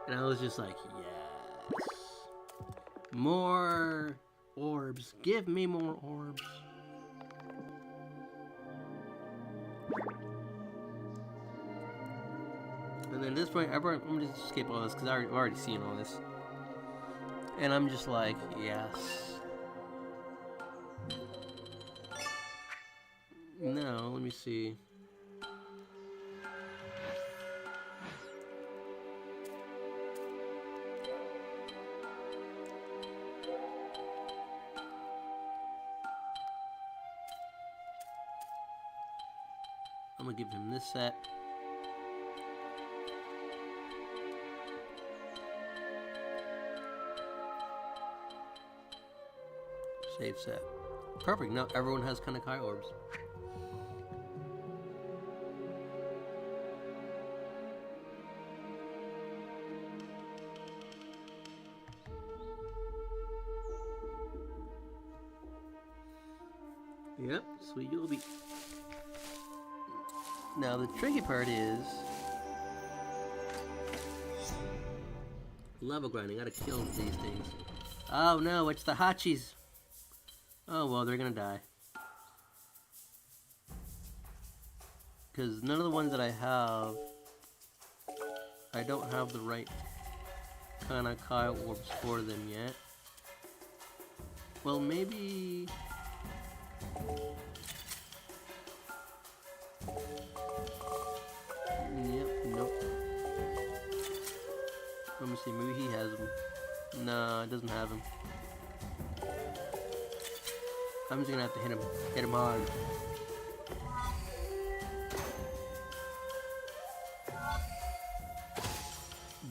And I was just like, yes. More orbs. Give me more orbs. And then at this point, I'm gonna just skip all this because I've already seen all this. And I'm just like, yes. No, let me see. I'm gonna give him this set. Save set. Perfect. Now everyone has Kanakai orbs. Yep, sweet you'll be. Now the tricky part is level grinding. Gotta kill these things. Oh no, it's the Hachis. Oh well, they're gonna die. Because none of the ones that I have, I don't have the right Kanakai orbs for them yet. Well, maybe. Yep, nope. Let me see, maybe he has them. No, it doesn't have him. I'm just gonna have to hit him hard.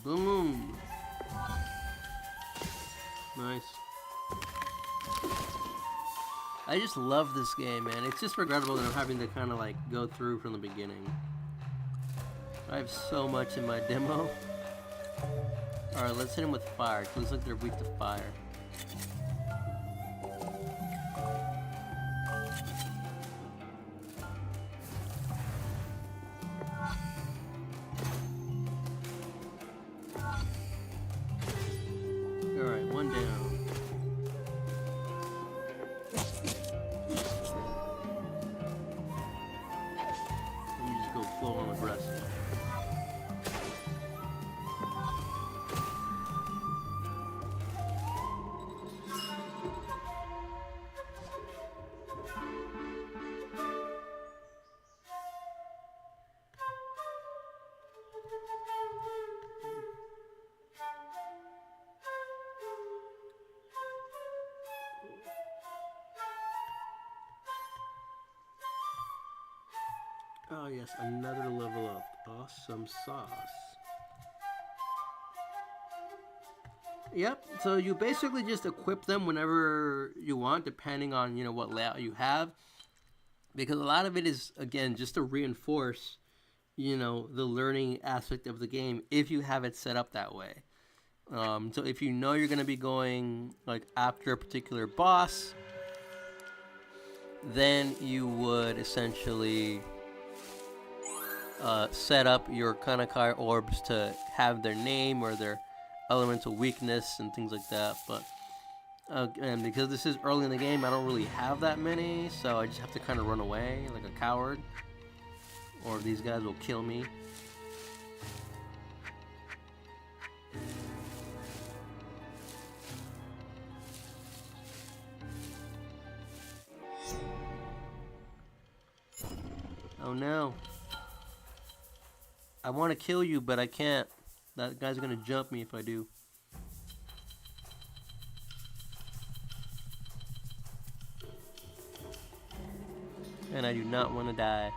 Boom! Nice. I just love this game, man. It's just regrettable that I'm having to kind of like go through from the beginning. I have so much in my demo. Alright, let's hit him with fire. It looks like they're weak to fire. Alright, one down. Let me just go full on aggressive. Oh yes, another level up. Awesome sauce. Yep, so you basically just equip them whenever you want, depending on, what layout you have. Because a lot of it is, again, just to reinforce, the learning aspect of the game if you have it set up that way. So if you know you're going to be going, like, after a particular boss, then you would essentially set up your Kanakai orbs to have their name or their elemental weakness and things like that. But and because this is early in the game, I don't really have that many, so I just have to kind of run away like a coward, or these guys will kill me. Oh no. I want to kill you, but I can't. That guy's gonna jump me if I do. And I do not want to die.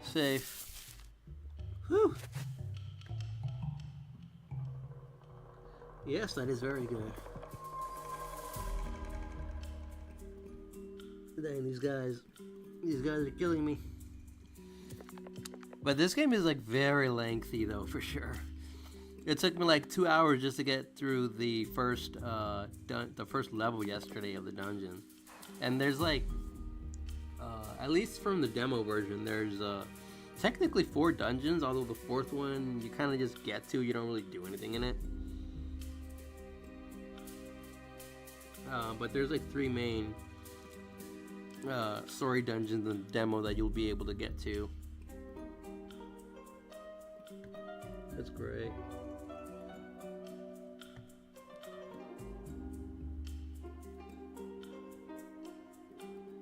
Safe. Whew. Yes, that is very good. Dang, these guys are killing me. But this game is like very lengthy though, for sure. It took me like 2 hours just to get through the first level yesterday of the dungeon. And there's like, at least from the demo version, there's technically 4 dungeons, although the 4th one you kind of just get to, you don't really do anything in it. But there's like 3 main story dungeons in the demo that you'll be able to get to. That's great.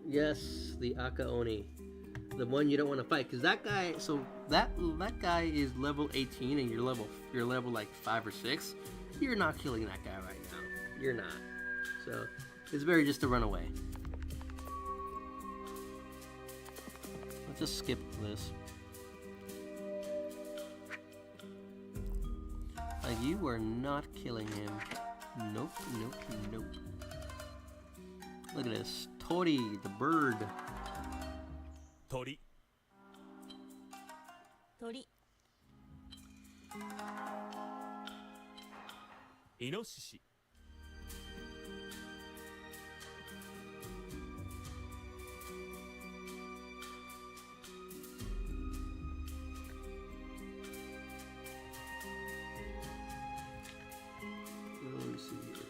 Yes, the Aka Oni. The one you don't want to fight, because that guy, so that guy is level 18 and you're level like 5 or 6. You're not killing that guy right now. You're not. So it's better just to run away. Let's just skip this. Like, you are not killing him. Nope, nope, nope. Look at this. Tori, the bird. Tori. Tori. Inoshishi. Let me see here.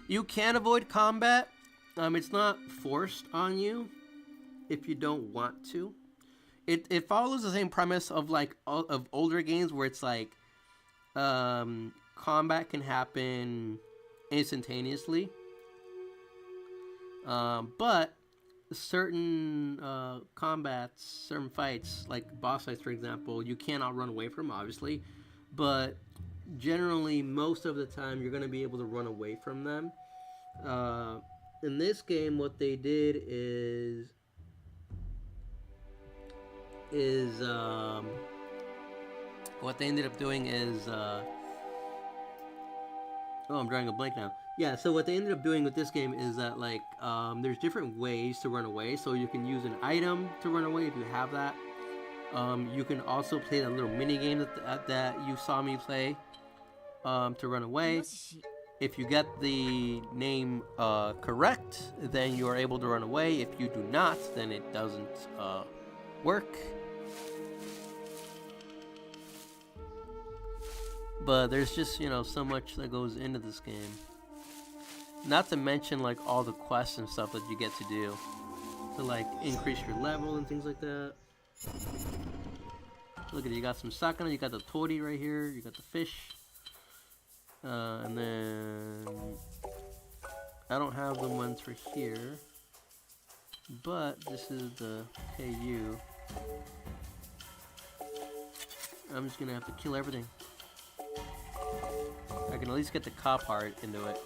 You can avoid combat. It's not forced on you if you don't want to. It follows the same premise of like of older games where it's like combat can happen instantaneously. But certain combats, certain fights, like boss fights for example, you cannot run away from, obviously, but generally most of the time you're going to be able to run away from them. In this game what they did is what they ended up doing is oh, I'm drawing a blank now. Yeah, so what they ended up doing with this game is that, like, there's different ways to run away. So you can use an item to run away if you have that. You can also play that little mini game that you saw me play to run away. If you get the name correct, then you are able to run away. If you do not, then it doesn't work. But there's just, you know, so much that goes into this game. Not to mention, like, all the quests and stuff that you get to do to, like, increase your level and things like that. Look at it, you got some sakana, you got the tori right here, you got the fish. And then I don't have the ones for here, but this is the KU. I'm just gonna have to kill everything. I can at least get the cop heart into it.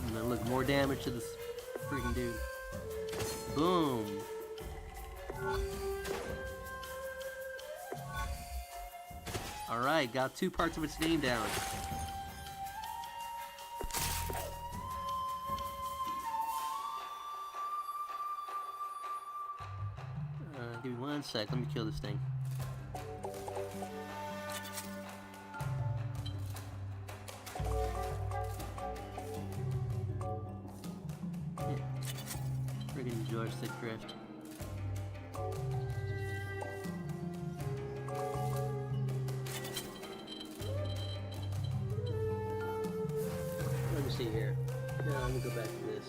And then look, more damage to this freaking dude. Boom. Alright, got 2 parts of its name down. Give me 1 sec, let me kill this thing. Friggin' joystick drift. see here. Now let me go back to this.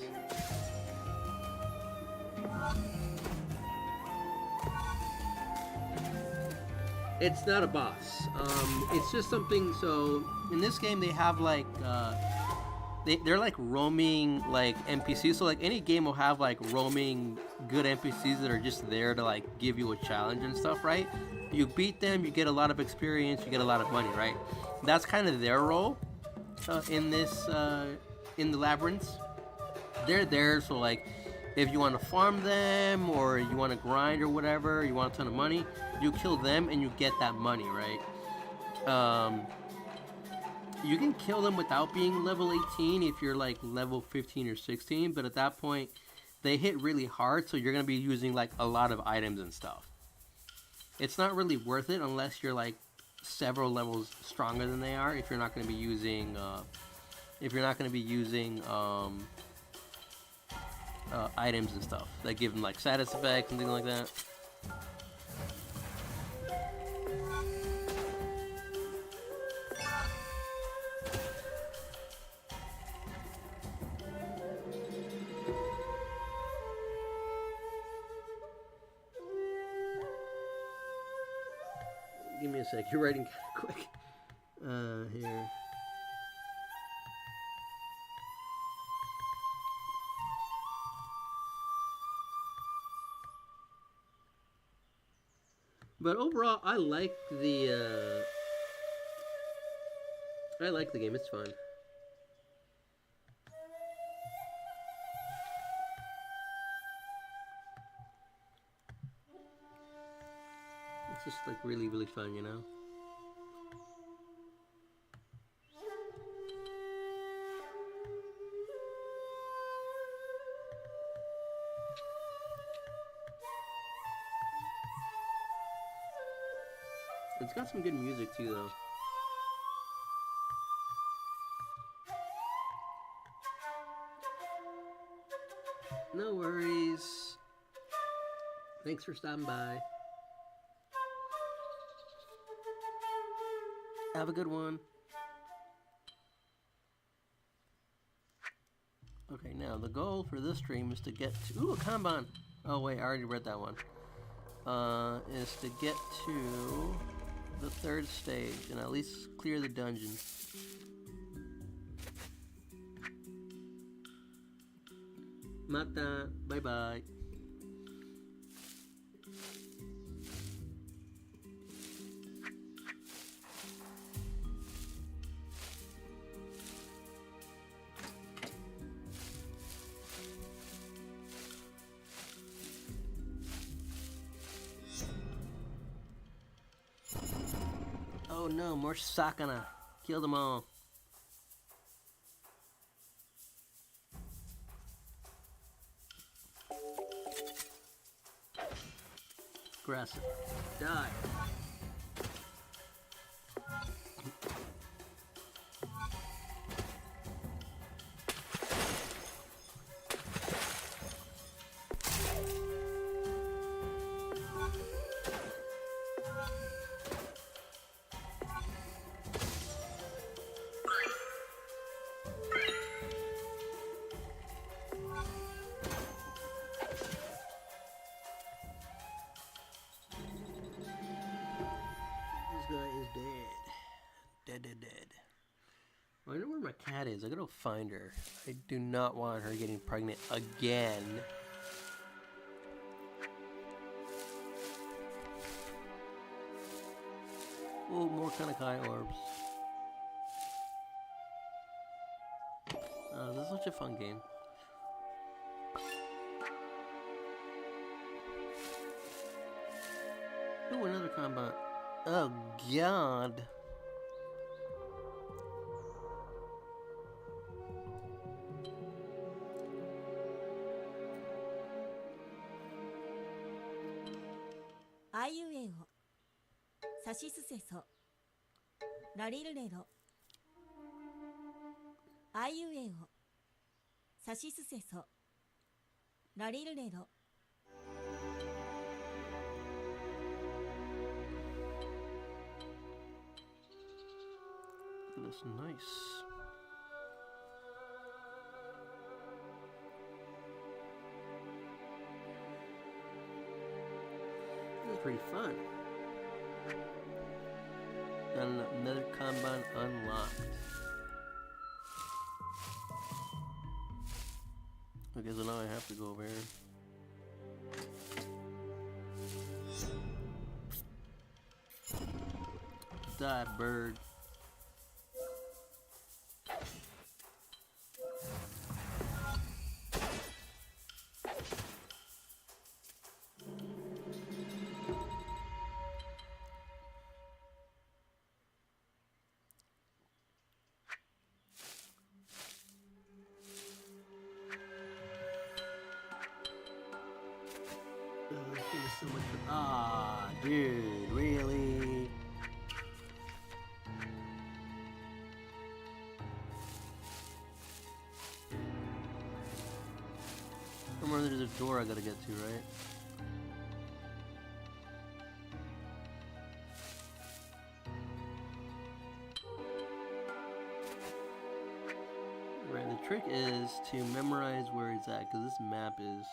It's not a boss. It's just something. So in this game, they have like they're like roaming like NPCs. So like any game will have like roaming good NPCs that are just there to like give you a challenge and stuff, right? You beat them, you get a lot of experience, you get a lot of money, right? That's kind of their role in this in the labyrinths. They're there, so like if you want to farm them or you want to grind or whatever, you want a ton of money, you kill them and you get that money, right? You can kill them without being level 18 if you're like level 15 or 16, but at that point they hit really hard, so you're gonna be using like a lot of items and stuff. It's not really worth it unless you're like several levels stronger than they are. If you're not gonna be using items and stuff that give them like status effects and things like that. Give me a sec. You're writing kind of quick. Here. But overall, I like the game. It's fun. It's just like really, really fun, you know? It's got some good music too, though. No worries. Thanks for stopping by. Have a good one. Okay, now the goal for this stream is to get to... Ooh, a kanban! Oh wait, I already read that one. Is to get to the 3rd stage and at least clear the dungeon. Mata, bye bye. Oh no, more sakana. Kill them all. Aggressive. Die. Dead. I know where my cat is. I gotta find her. I do not want her getting pregnant again. Oh, more Kanakai orbs. This is such a fun game. Oh, another combat. Oh, God.あいうえおさしすせそらりるれろあいうえおさしすせそらりるれろ That's nice. pretty fun. And another compound unlocked. Okay, so now I have to go over here. Die, bird. So much. Ah, dude, really? Remember, there's a door I gotta get to, right? Right, the trick is to memorize where it's at, because this map is...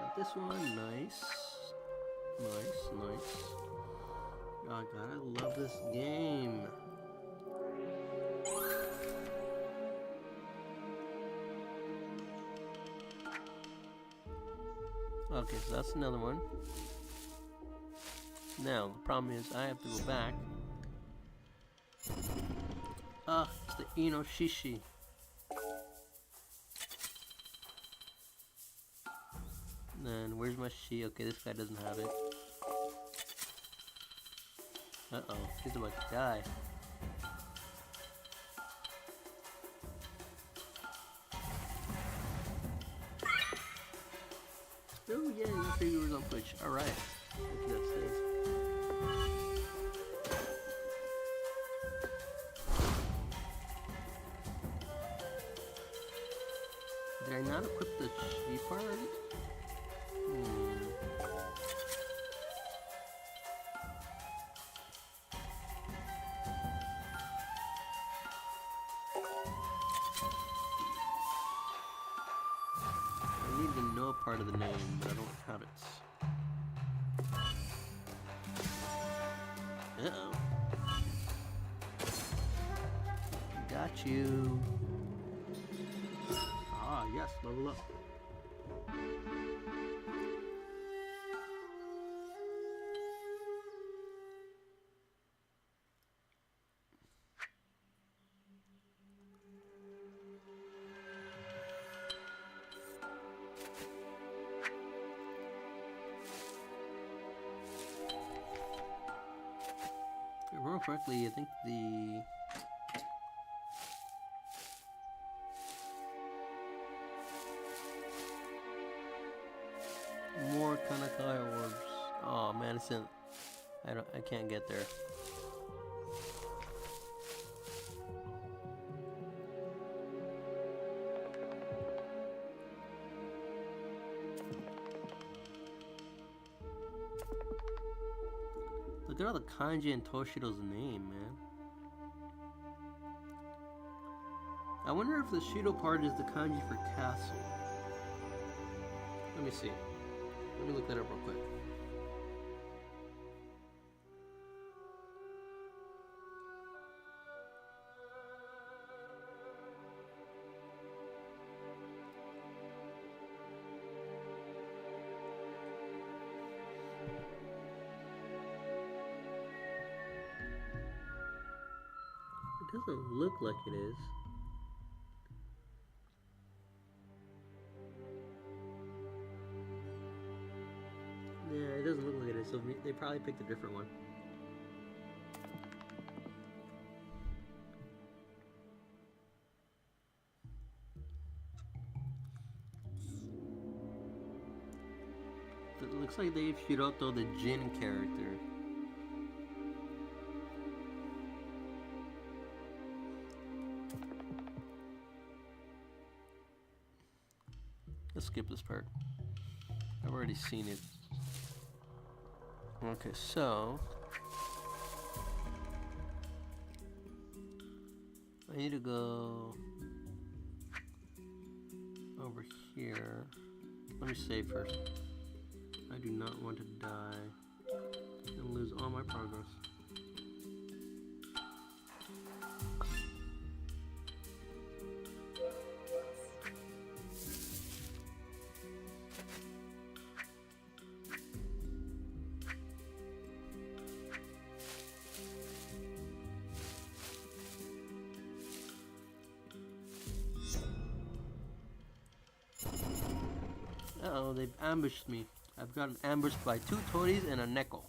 Got this one, nice. Nice. Oh god, I love this game. Okay, so that's another one. Now, the problem is I have to go back. Ah, it's the Inoshishi. Then, where's my shi? Okay, this guy doesn't have it. Uh-oh, he's about to die. Oh yeah, no viewers on Twitch. Alright. What did that say? Did I not equip the shi part already? I need to know part of the name, but I don't have it. Uh-oh. Got you. Ah, yes, level up. If I remember correctly, I think the more Kanakai orbs. Oh man, it's in. I can't get there. Look at all the kanji in Toshiro's name, man. I wonder if the Shido part is the kanji for castle. Let me see. Let me look that up real quick. It doesn't look like it is. Yeah, it doesn't look like it is, so they probably picked a different one. It looks like they've Hiroto, the Jin character. Let's skip this part. I've already seen it. Okay, so I need to go over here. Let me save first. I do not want to die and lose all my progress. Uh-oh, they've ambushed me. I've gotten ambushed by 2 toadies and a neko.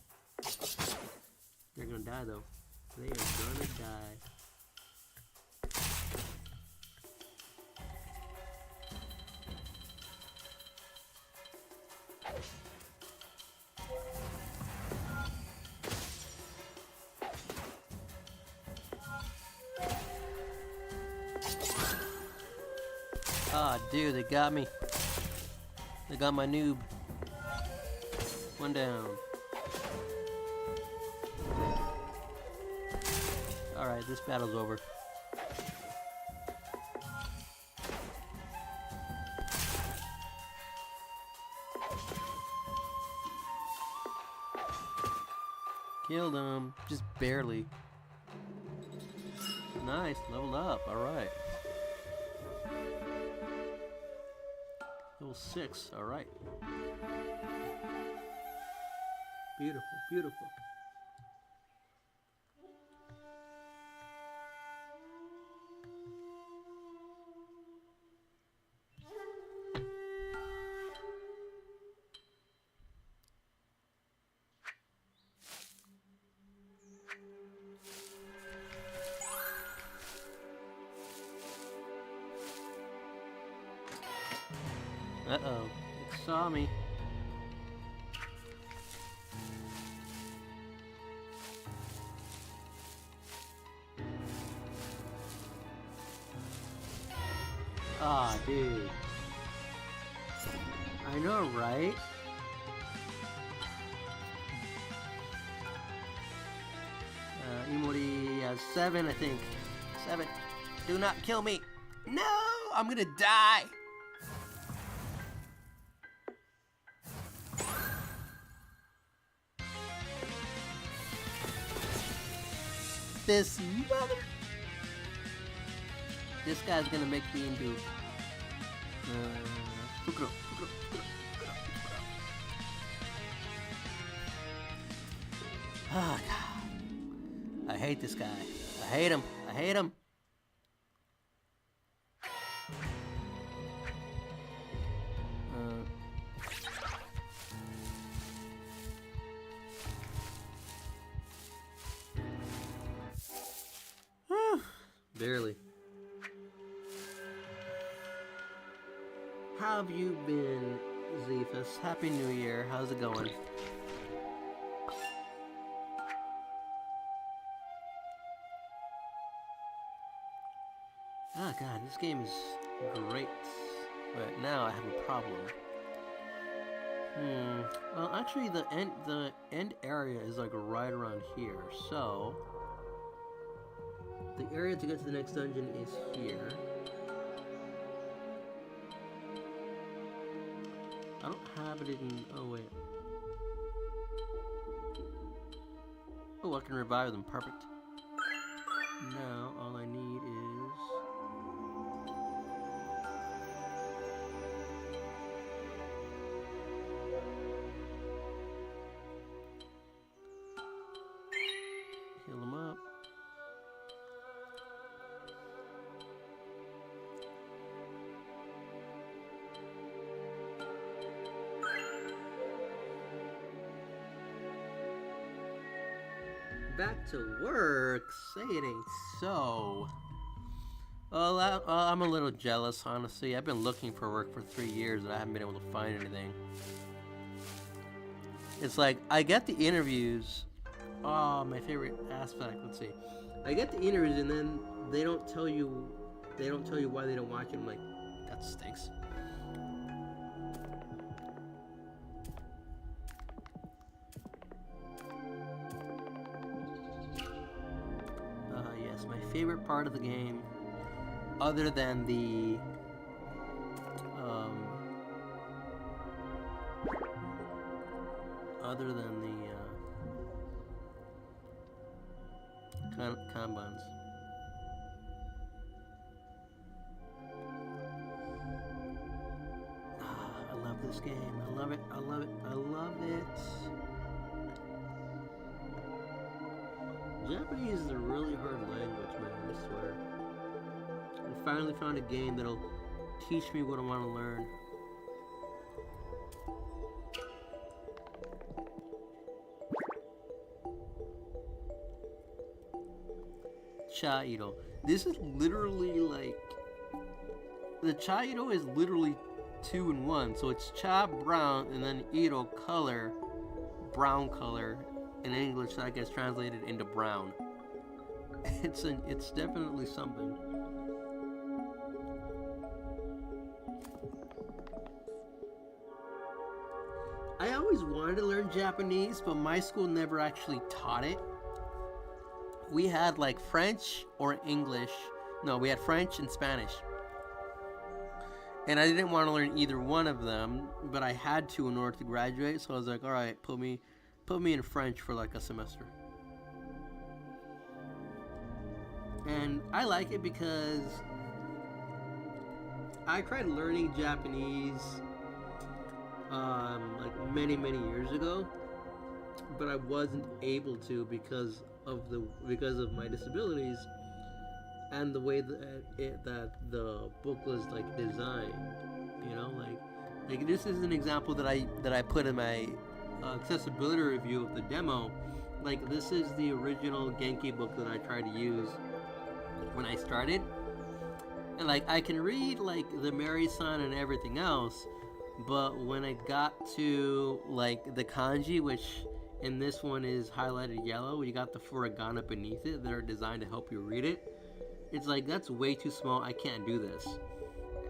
They're gonna die though. They are gonna die. Ah, dude, they got me. They got my noob. One down. Alright, this battle's over. Killed him. Just barely. Nice, leveled up. Alright. Level 6, alright. Beautiful, beautiful. Uh-oh, it saw me. Ah, dude. I know, right? Imori has 7, I think. 7. Do not kill me. No, I'm gonna die. This mother. This guy's gonna make me into Fukuro. Oh god. I hate this guy. I hate him. I hate him. Barely. How have you been, Zephas? Happy New Year. How's it going? Oh god, this game is great. But now I have a problem. Well, actually, the end area is like right around here, so the area to get to the next dungeon is here. I don't have it in... oh wait. Oh, I can revive them. Perfect. Now, all I need is... heal them up. Back to work. Say it ain't so. Well, I'm a little jealous, honestly. I've been looking for work for 3 years and I haven't been able to find anything. It's like, I get the interviews. Oh, my favorite aspect. Let's see. I get the interviews and then they don't tell you why they don't watch it. I'm like, that stinks. Yes, my favorite part of the game other than the kanbans. I love this game. I love it. I love it. I love it. Japanese is a really hard language, man, I swear. I finally found a game that'll teach me what I want to learn. Cha-iro. This is literally like... The cha-iro is literally 2 in 1. So it's cha brown and then iro color, brown color. In English, that gets translated into brown. It's definitely something. I always wanted to learn Japanese, but my school never actually taught it. We had like French or English. No, we had French and Spanish. And I didn't want to learn either one of them, but I had to in order to graduate. So I was like, all right, put me in French for like a semester. And I like it because I tried learning Japanese like many years ago, but I wasn't able to because of my disabilities and the way that the book was like designed. You know, like this is an example that I put in my accessibility review of the demo. Like, this is the original Genki book that I tried to use when I started, and like I can read like the Mary-san and everything else, but when I got to like the kanji, which in this one is highlighted yellow, you got the furigana beneath it that are designed to help you read it. It's like, that's way too small, I can't do this.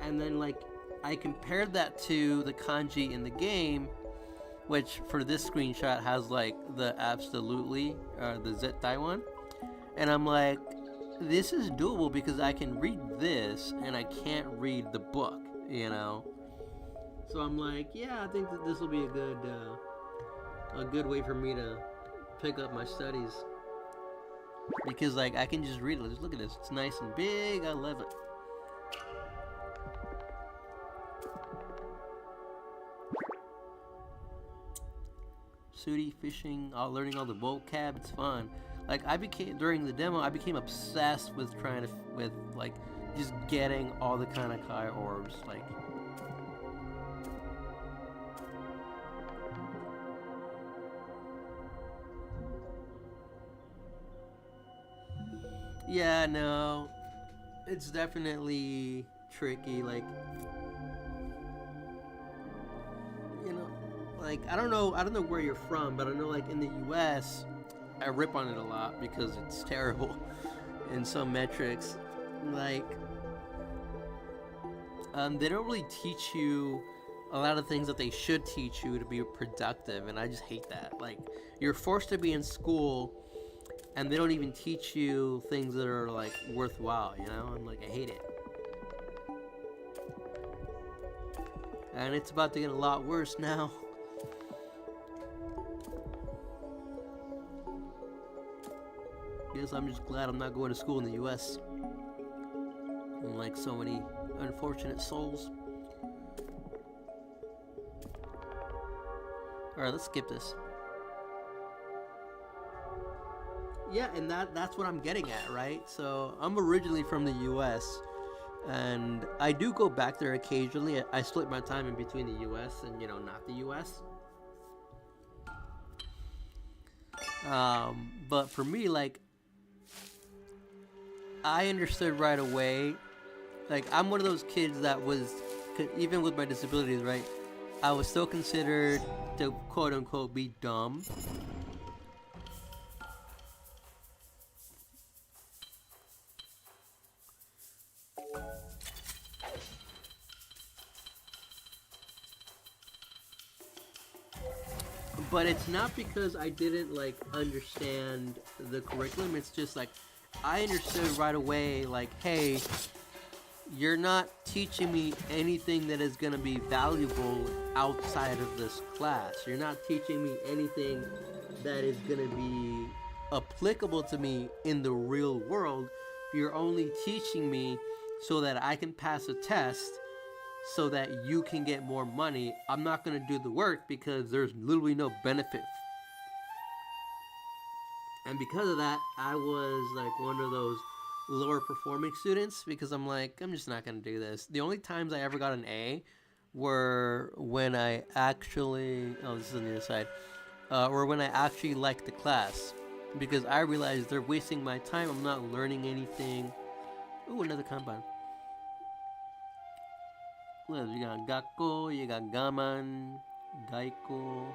And then like I compared that to the kanji in the game, which for this screenshot has like the absolutely, the zettai one. And I'm like, this is doable because I can read this and I can't read the book, you know? So I'm like, yeah, I think that this will be a good way for me to pick up my studies. Because like I can just read it. Just look at this. It's nice and big. I love it. Sooty fishing, learning all the vocab, it's fun. Like during the demo, I became obsessed with like just getting all the Kanakai orbs, like. Yeah, no, it's definitely tricky, like, you know, like, I don't know where you're from, but I know, like, in the US, I rip on it a lot because it's terrible in some metrics. Like, they don't really teach you a lot of things that they should teach you to be productive, and I just hate that. Like, you're forced to be in school, and they don't even teach you things that are, like, worthwhile, you know? I'm like, I hate it. And it's about to get a lot worse now. Guess I'm just glad I'm not going to school in the US. Like so many unfortunate souls. Alright, let's skip this. Yeah, and that's what I'm getting at, right? So I'm originally from the US, and I do go back there occasionally. I split my time in between the US and, you know, not the US. But for me, like, I understood right away. Like, I'm one of those kids that was, even with my disabilities, right, I was still considered to quote unquote be dumb. But it's not because I didn't, like, understand the curriculum. It's just, like, I understood right away, like, hey, you're not teaching me anything that is going to be valuable outside of this class. You're not teaching me anything that is going to be applicable to me in the real world. You're only teaching me so that I can pass a test so that you can get more money. I'm not going to do the work because there's literally no benefit. And because of that, I was like one of those lower performing students because I'm like, I'm just not going to do this. The only times I ever got an A were when I actually, oh, this is on the other side, or when I actually liked the class, because I realized they're wasting my time. I'm not learning anything. Ooh, another compound. Well, you got Gakko, you got Gaman, Gaiko,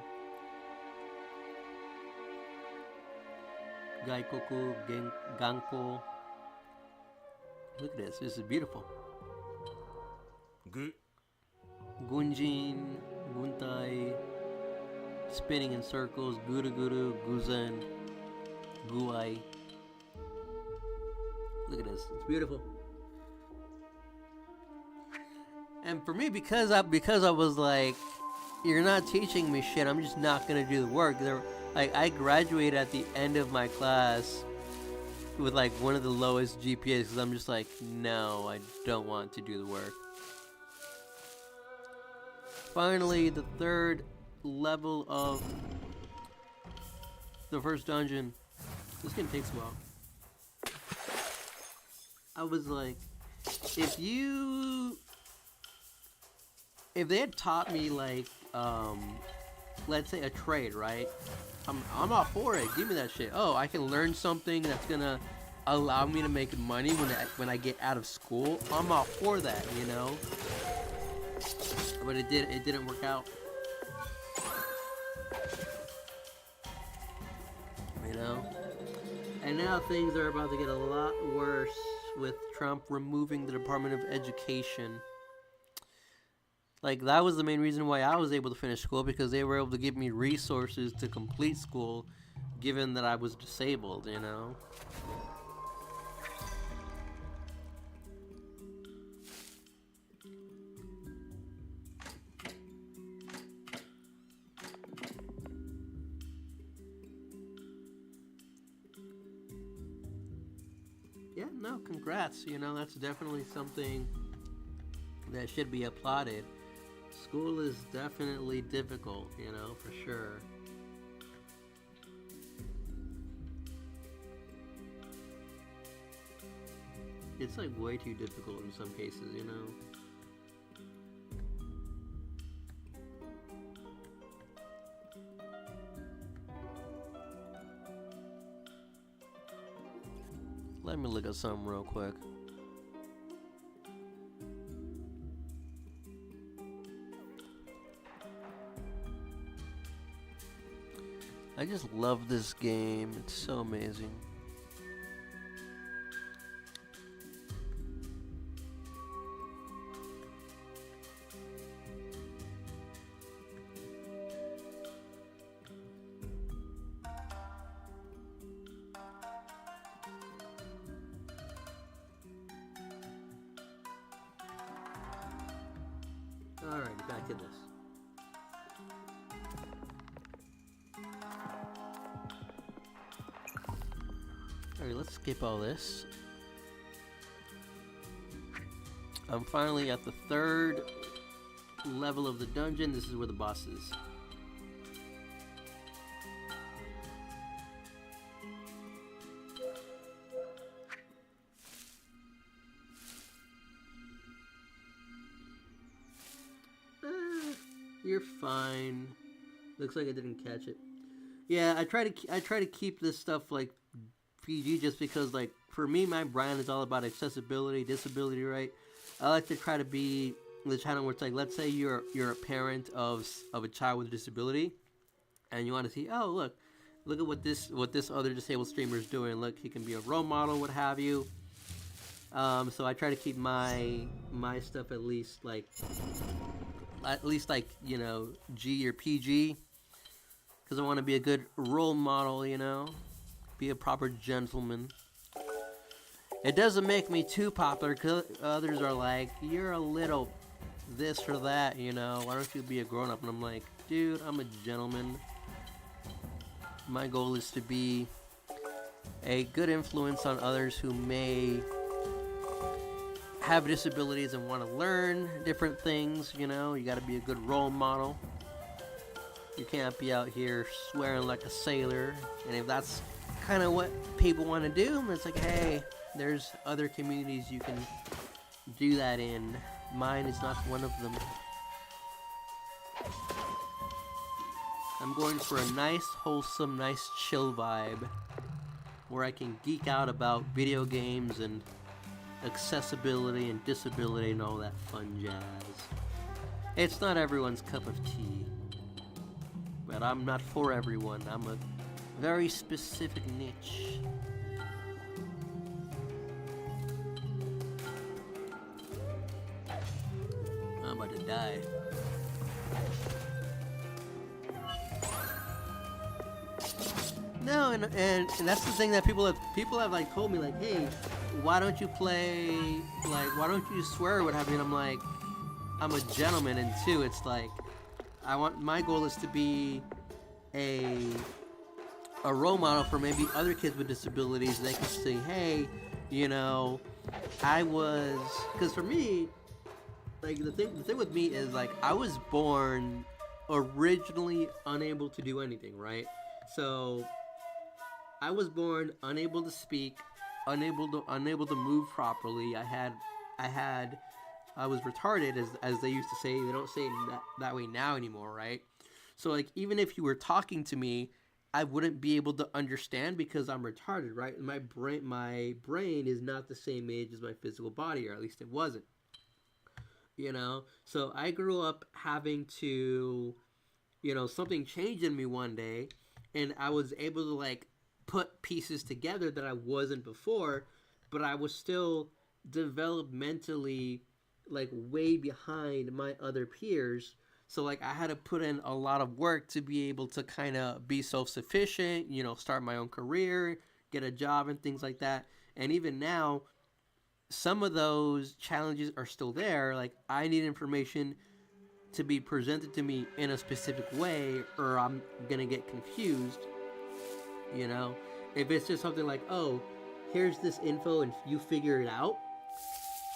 Gaikoku, Ganko. Look at this. This is beautiful. ぐ Gunjin, Guntai, spinning in circles, Guru Guru, Guzen, Guai. Look at this. It's beautiful. And for me, because I was like, you're not teaching me shit, I'm just not gonna do the work. Like, I graduated at the end of my class with like one of the lowest GPAs because I'm just like, no, I don't want to do the work. Finally, the third level of the first dungeon. This game takes a while. I was like, if they had taught me like, let's say a trade, right? I'm all for it. Give me that shit. Oh, I can learn something that's gonna allow me to make money when I get out of school. I'm all for that, you know. But it didn't work out. You know. And now things are about to get a lot worse with Trump removing the Department of Education. Like, that was the main reason why I was able to finish school, because they were able to give me resources to complete school, given that I was disabled, you know? Yeah, no, congrats. You know, that's definitely something that should be applauded. School is definitely difficult, you know, for sure. It's like way too difficult in some cases, you know. Let me look at something real quick. I just love this game. It's so amazing. Alright, back to this. Alright, let's skip all this. I'm finally at the third level of the dungeon. This is where the boss is. You're fine. Looks like I didn't catch it. Yeah, I try to keep this stuff like PG just because, like, for me, my brand is all about accessibility, disability, right? I like to try to be the channel where it's like, let's say you're a parent of a child with a disability, and you want to see, oh, look at what this other disabled streamer is doing. Look, he can be a role model, what have you. So I try to keep my stuff at least like you know, G or PG, because I want to be a good role model, you know, be a proper gentleman. It doesn't make me too popular because others are like, you're a little this or that, you know, why don't you be a grown-up? And I'm like, dude, I'm a gentleman. My goal is to be a good influence on others who may have disabilities and want to learn different things, you know. You got to be a good role model. You can't be out here swearing like a sailor. And if that's kind of what people want to do, it's like, hey, there's other communities you can do that in. Mine is not one of them. I'm going for a nice, wholesome, nice chill vibe where I can geek out about video games and accessibility and disability and all that fun jazz. It's not everyone's cup of tea, but I'm not for everyone. I'm a very specific niche. I'm about to die. No, and that's the thing that people have like told me, like, hey, why don't you play, like, why don't you swear or what have you? And I'm like, I'm a gentleman, and two, it's like, my goal is to be a role model for maybe other kids with disabilities. They can say, hey, you know, because for me, like, the thing with me is, like, I was born originally unable to do anything, right? So I was born unable to speak, unable to move properly. I was retarded, as they used to say. They don't say it that way now anymore, right? So, like, even if you were talking to me, I wouldn't be able to understand because I'm retarded, right? My brain is not the same age as my physical body, or at least it wasn't. You know? So I grew up having to, you know, something changed in me one day, and I was able to, like, put pieces together that I wasn't before, but I was still developmentally, like, way behind my other peers. So, like, I had to put in a lot of work to be able to kind of be self-sufficient, you know, start my own career, get a job and things like that. And even now, some of those challenges are still there. Like, I need information to be presented to me in a specific way, or I'm gonna get confused. You know, if it's just something like, oh, here's this info and you figure it out,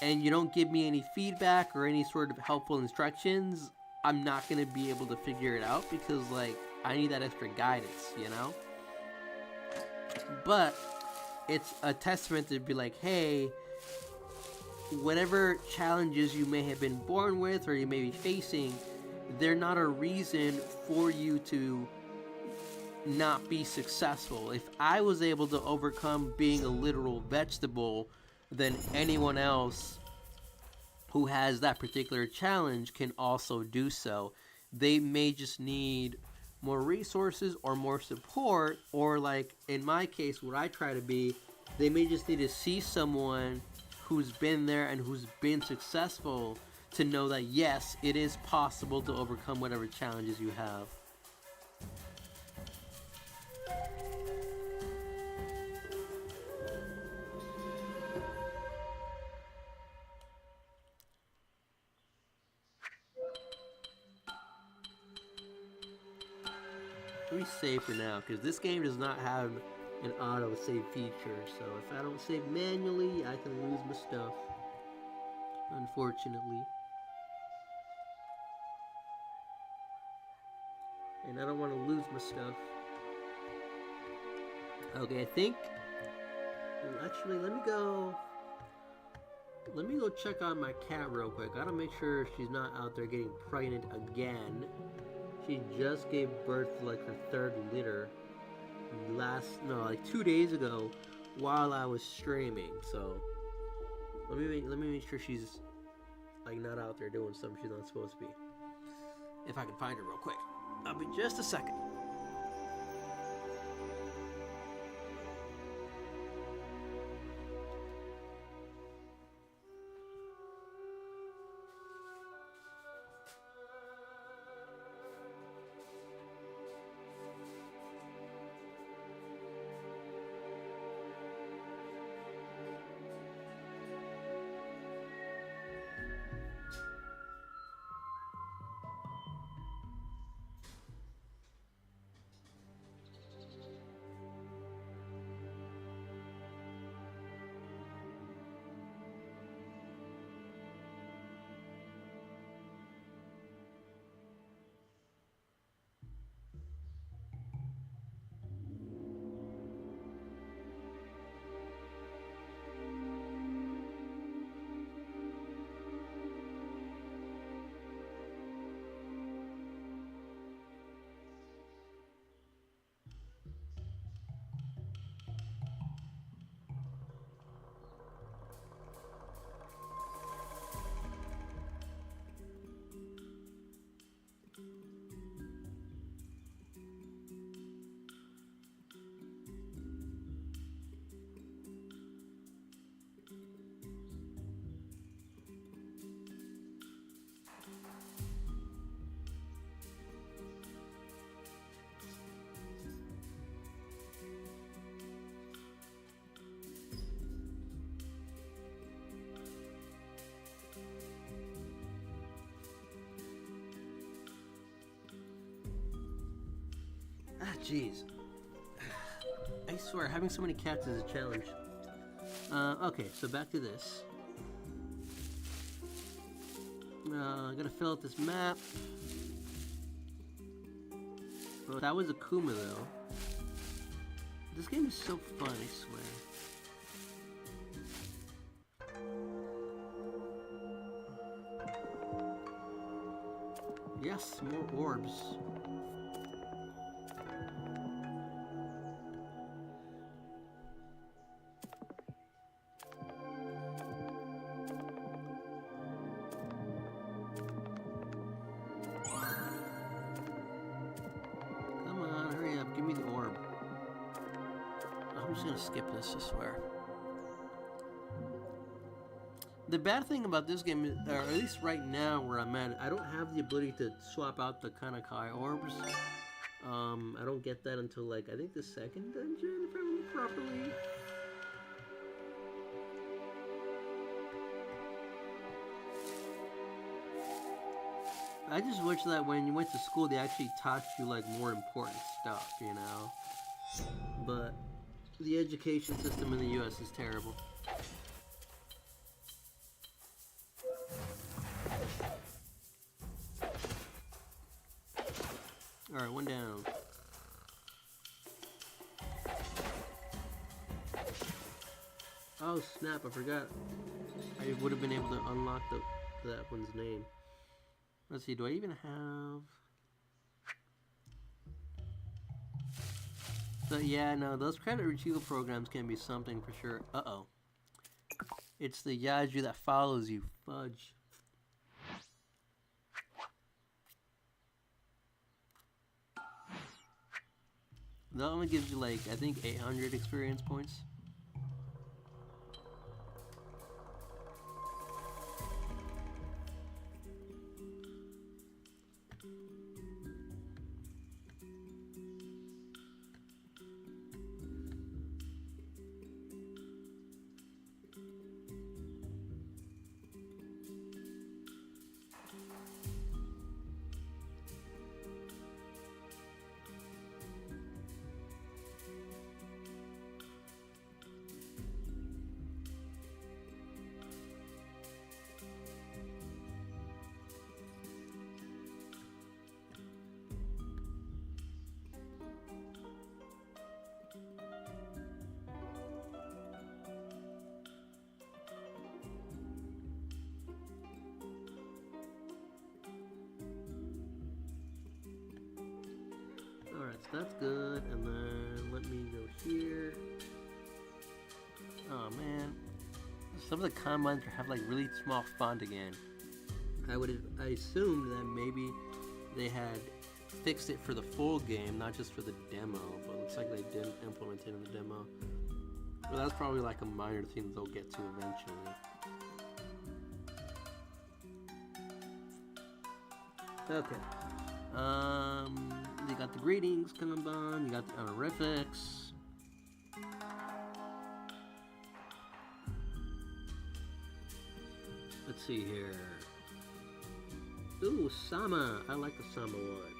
and you don't give me any feedback or any sort of helpful instructions, I'm not gonna be able to figure it out because, like, I need that extra guidance, you know? But it's a testament to be like, hey, whatever challenges you may have been born with or you may be facing, they're not a reason for you to not be successful. If I was able to overcome being a literal vegetable, then anyone else who has that particular challenge can also do so. They may just need more resources or more support, or, like in my case, what I try to be, they may just need to see someone who's been there and who's been successful to know that yes, it is possible to overcome whatever challenges you have. Let me save for now, because this game does not have an auto save feature, so if I don't save manually, I can lose my stuff, unfortunately. And I don't want to lose my stuff. Okay, I think, actually, let me go check on my cat real quick. I gotta make sure she's not out there getting pregnant again. She just gave birth to, like, her third litter like 2 days ago while I was streaming. So let me make sure she's, like, not out there doing something she's not supposed to be. If I can find her real quick. I'll be just a second. Jeez. I swear, having so many cats is a challenge. Okay, so back to this. I gotta fill out this map. Oh, that was a Kuma though. This game is so fun, I swear. Yes, more orbs. Come on, hurry up, give me the orb. I'm just gonna skip this, I swear. The bad thing about this game, is, or at least right now where I'm at, I don't have the ability to swap out the Kanakai orbs. I don't get that until like, I think the second dungeon, if I remember properly. I just wish that when you went to school, they actually taught you like more important stuff, you know? But the education system in the US is terrible. Alright, one down. Oh snap, I forgot. I would have been able to unlock that one's name. Let's see, do I even have... So yeah, no, those credit retrieval programs can be something for sure. Uh-oh. It's the Yaju that follows you. Fudge. That only gives you like, I think 800 experience points. Alright, so that's good, and then let me go here. Oh man. Some of the combines have like really small font again. I assumed that maybe they had fixed it for the full game, not just for the demo, but it looks like they didn't implement it in the demo. Well, that's probably like a minor thing they'll get to eventually. Okay. You got the greetings kanban, you got the honorifics. Let's see here. Ooh, Sama. I like the Sama one.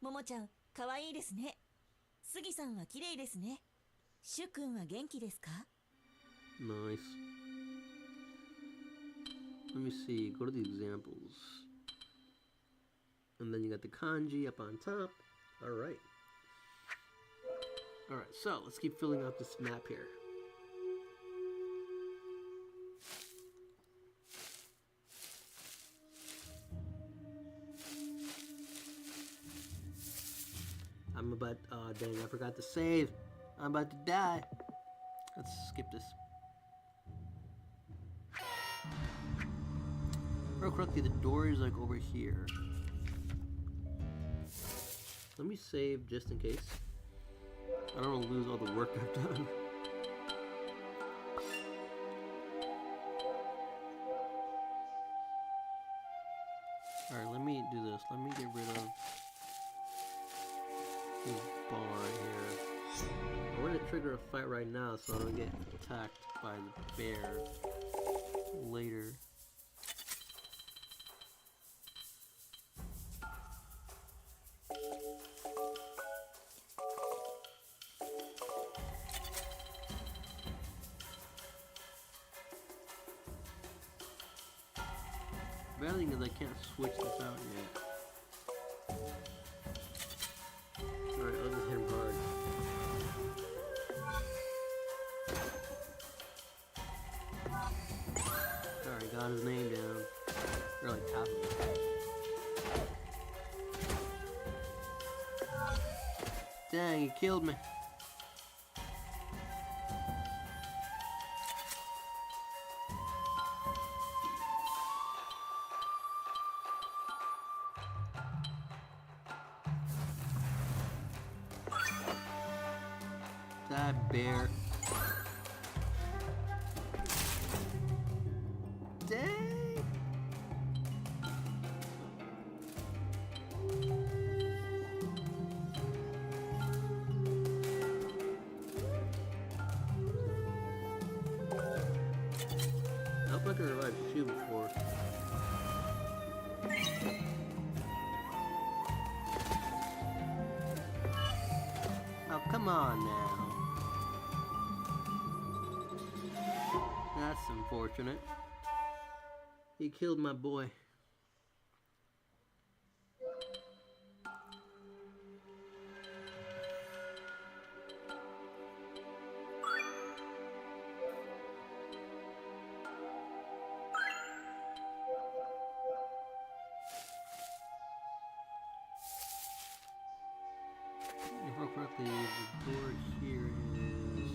Momo-chan, 可愛いですね。杉さんは綺麗ですね。シュ君は元気ですか? Nice. Let me see. Go to the examples. And then you got the kanji up on top. Alright. Alright, so let's keep filling out this map here. I'm about... Oh, dang, I forgot to save. I'm about to die. Let's skip this. Real quickly, the door is like over here. Let me save just in case. I don't want to lose all the work I've done. Alright, let me do this. Let me get rid of this bar right here. I want to trigger a fight right now so I don't get attacked by the bear. later. The bad thing is I can't switch this out yet. Alright, I'll just hit him hard. Alright, got his name down. Or like half of it. Dang, he killed me. That bear. Dang! I hope I can revive you before. Oh, come on now. That's unfortunate. He killed my boy. If I correctly, the door here is...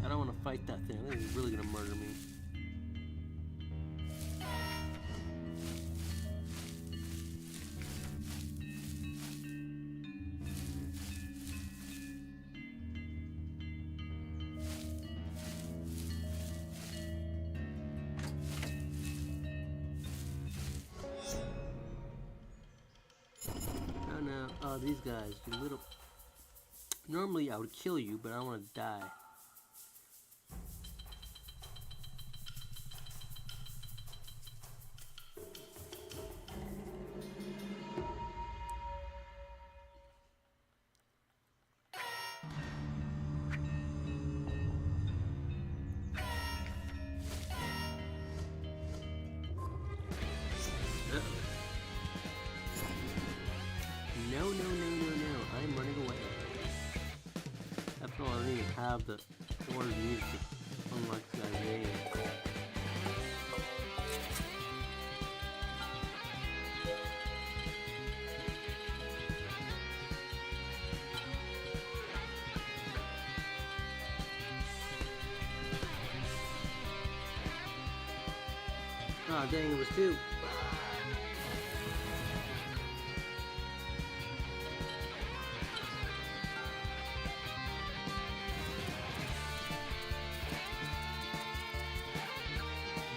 I don't want to fight that thing. I think it's really gonna murder me. Oh no. Oh, these guys, you little... Normally I would kill you, but I don't want to die. No, no, no, no, no. I'm running away. After all, I don't even have the orders needed to unlock that name. Oh, dang, it was two.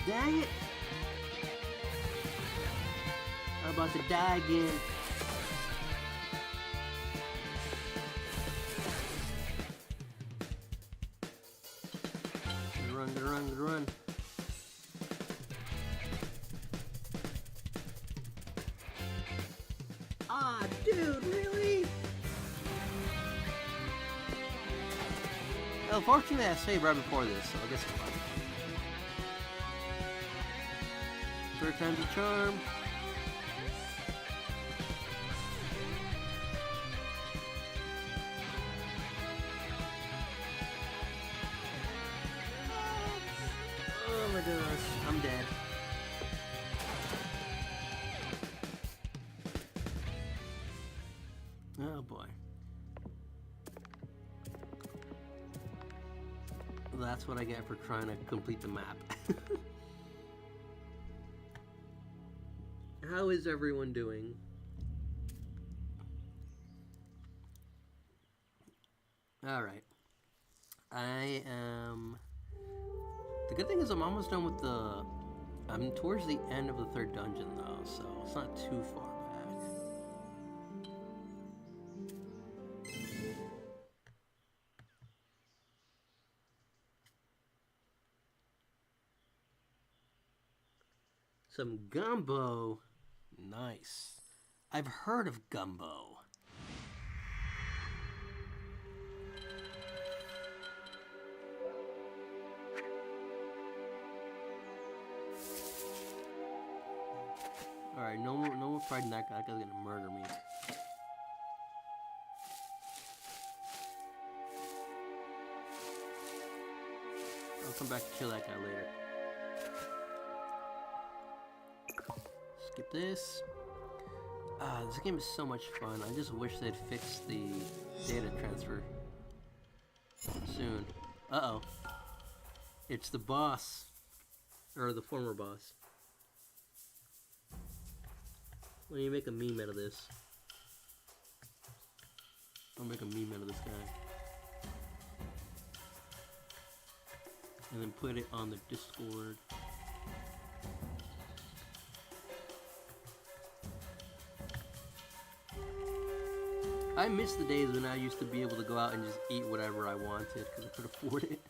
Dang it! I'm about to die again. Run, run, run. Ah, dude, really? Well, fortunately I saved right before this, so I guess it's fine. Third time's a charm. Oh my gosh, I'm dead. Oh boy. That's what I get for trying to complete the map. How is everyone doing? Alright. I am... The good thing is I'm almost done with the... I'm towards the end of the third dungeon, though, so it's not too far back. Some gumbo. Nice. I've heard of gumbo. Alright, no more fighting that guy. That guy's gonna murder me. I'll come back and kill that guy later. Skip this. This game is so much fun. I just wish they'd fix the data transfer soon. Uh-oh. It's the boss. Or the former boss. Why don't you make a meme out of this? I'll make a meme out of this guy. And then put it on the Discord. I miss the days when I used to be able to go out and just eat whatever I wanted because I could afford it.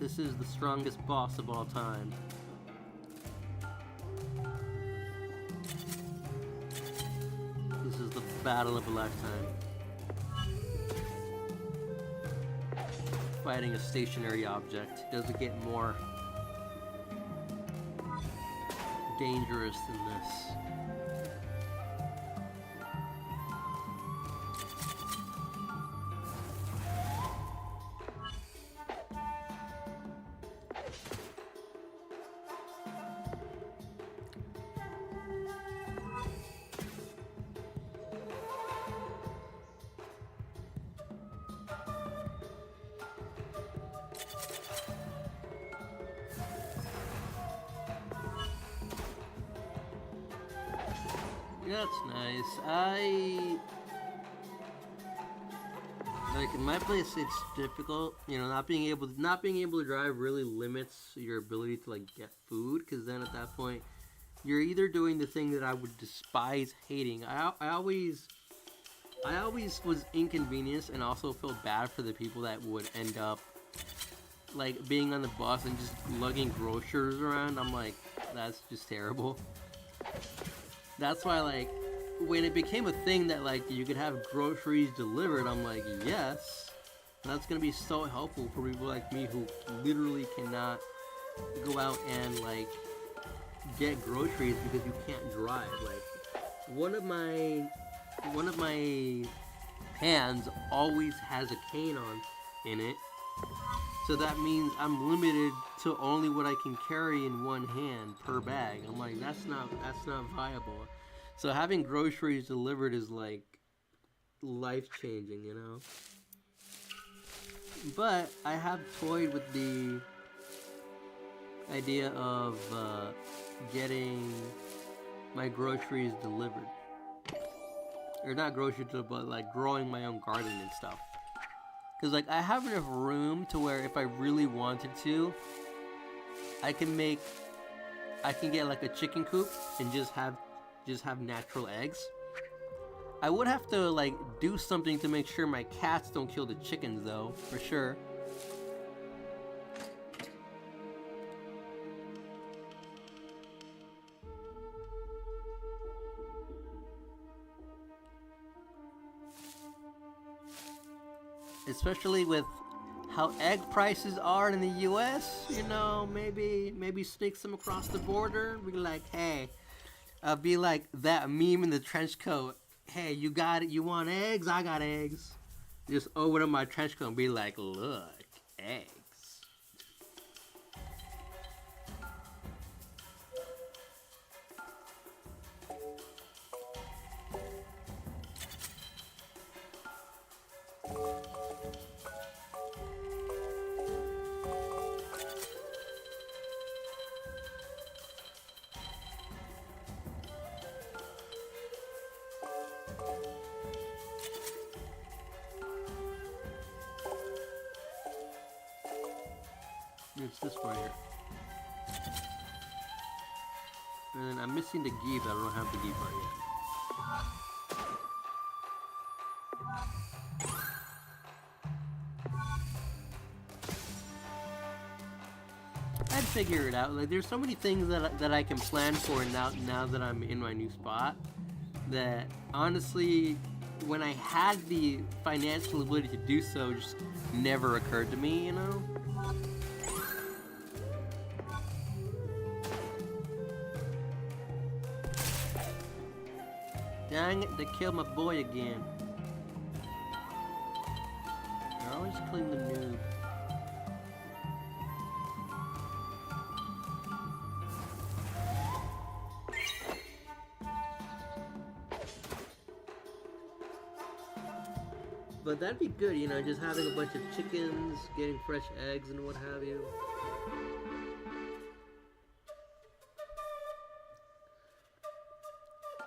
This is the strongest boss of all time. This is the battle of a lifetime. Fighting a stationary object doesn't get more dangerous than this. That's nice. Like in my place, it's difficult. You know, not being able to drive really limits your ability to like get food. Because then at that point, you're either doing the thing that I would despise hating. I always was inconvenienced and also felt bad for the people that would end up like being on the bus and just lugging groceries around. I'm like, that's just terrible. That's why, like, when it became a thing that, like, you could have groceries delivered, I'm like, yes. That's going to be so helpful for people like me who literally cannot go out and, like, get groceries because you can't drive. Like, one of my hands always has a cane on in it. So that means I'm limited to only what I can carry in one hand per bag. I'm like, that's not viable. So having groceries delivered is like life-changing, you know? But I have toyed with the idea of getting my groceries delivered. Or not groceries delivered, but like growing my own garden and stuff. Because, like, I have enough room to where if I really wanted to, I can get, like, a chicken coop and just have natural eggs. I would have to, like, do something to make sure my cats don't kill the chickens, though, for sure. Especially with how egg prices are in the US, you know, maybe sneak some across the border. Be like, hey, be like that meme in the trench coat. hey, you got it? You want eggs? I got eggs. Just open up my trench coat and be like, look, eggs. It's this way here. And then I'm missing the ghee, but I don't have the ghee part yet. I'd figure it out. Like, there's so many things that I can plan for now that I'm in my new spot, that honestly, when I had the financial ability to do so, just never occurred to me, you know? Dang it, they killed my boy again. They're always killing the noob. But that'd be good, you know, just having a bunch of chickens, getting fresh eggs and what have you.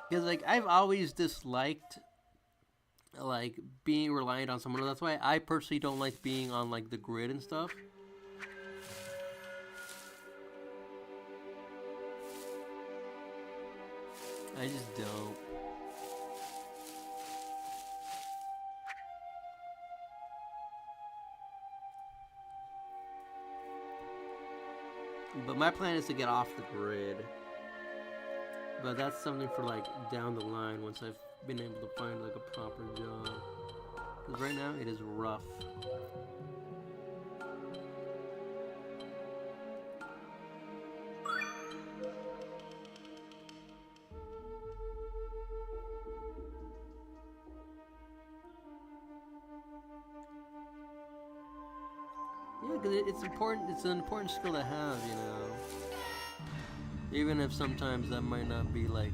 Because, like, I've always disliked, like, being reliant on someone. That's why I personally don't like being on, like, the grid and stuff. I just don't. But my plan is to get off the grid. But that's something for, like, down the line once I've been able to find, like, a proper job. Because right now it is rough. Yeah, because it's important. It's an important skill to have, you know. Even if sometimes that might not be like.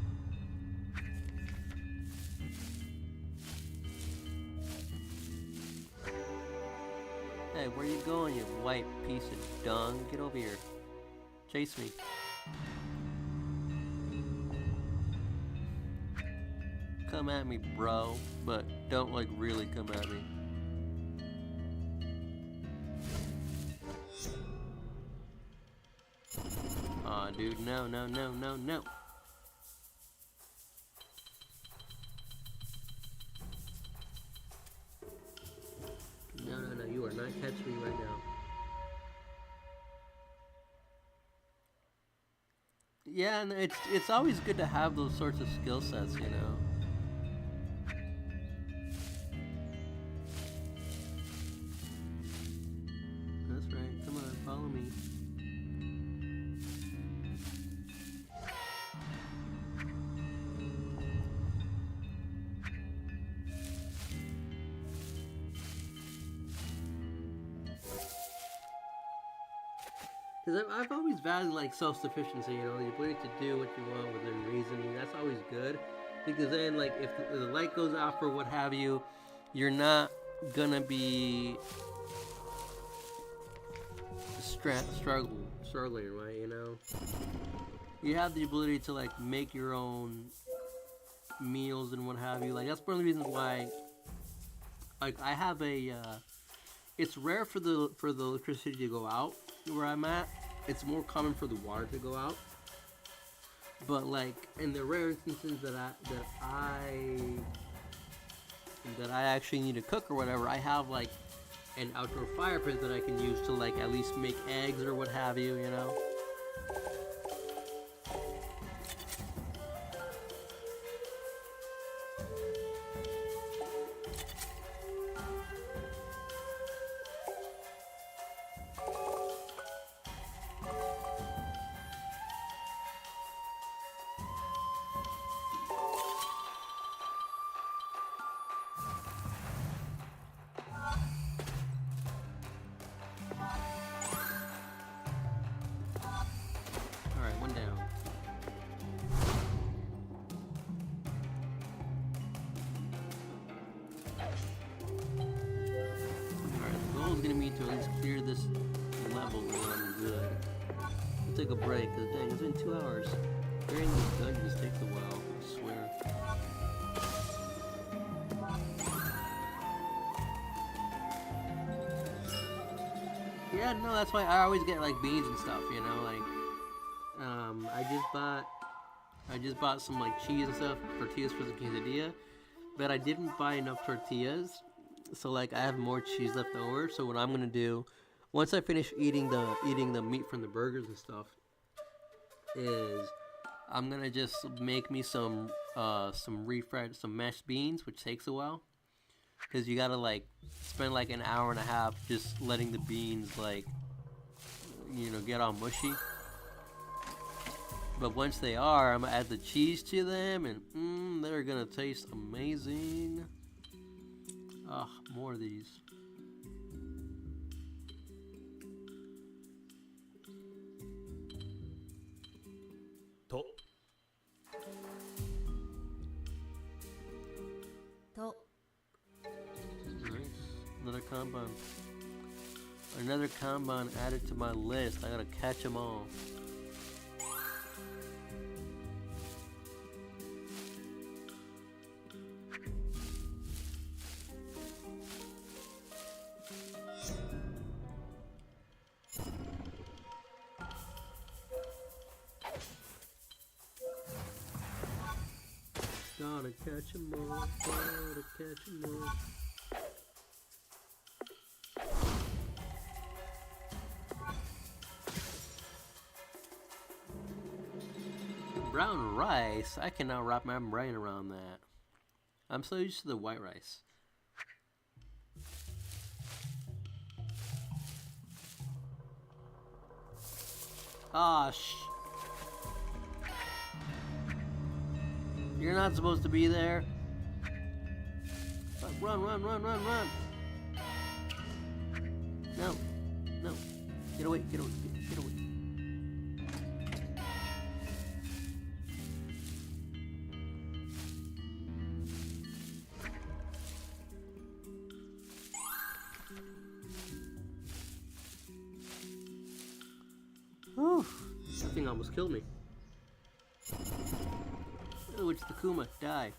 Hey, where you going, you white piece of dung? Get over here. Chase me. Come at me, bro. But don't, like, really come at me. Aw, dude, no, no, no, no, no. No, no, no, you are not catching me right now. Yeah, and it's always good to have those sorts of skill sets, you know. That's right, come on, follow me. Because I've always valued, like, self-sufficiency, you know, the ability to do what you want within reason. That's always good. Because then, like, if the light goes out or what have you, you're not gonna be struggling, right, you know? You have the ability to, like, make your own meals and what have you. Like, that's one of the reasons why, like, I have a, it's rare for the electricity to go out where I'm at. It's more common for the water to go out. But, like, in the rare instances that I actually need to cook or whatever, I have, like, an outdoor fire pit that I can use to, like, at least make eggs or what have you, you know? clear this level and I'm good. We'll take a break, because dang, it's been 2 hours. Clearing these dungeons takes a while, I swear. Yeah, no, that's why I always get like beans and stuff, you know, like I just bought some like cheese and stuff, tortillas for the quesadilla, but I didn't buy enough tortillas, so like I have more cheese left over. So what I'm gonna do, once I finish eating the meat from the burgers and stuff, is I'm gonna just make me some refried, some mashed beans, which takes a while, because you gotta like spend like an hour and a half just letting the beans like, you know, get all mushy. But once they are, I'm gonna add the cheese to them, and they're gonna taste amazing. Ah, more of these. To. Nice. Another compound. Another compound added to my list. I gotta catch them all. Gotta catch 'em all, gotta catch 'em all. Brown rice? I cannot wrap my brain around that. I'm so used to the white rice. Ah, You're not supposed to be there. Run, run, run, run, run. No. No. Get away, get away, get away. Whew. That thing almost killed me. Oh, it's the Kuma. Die.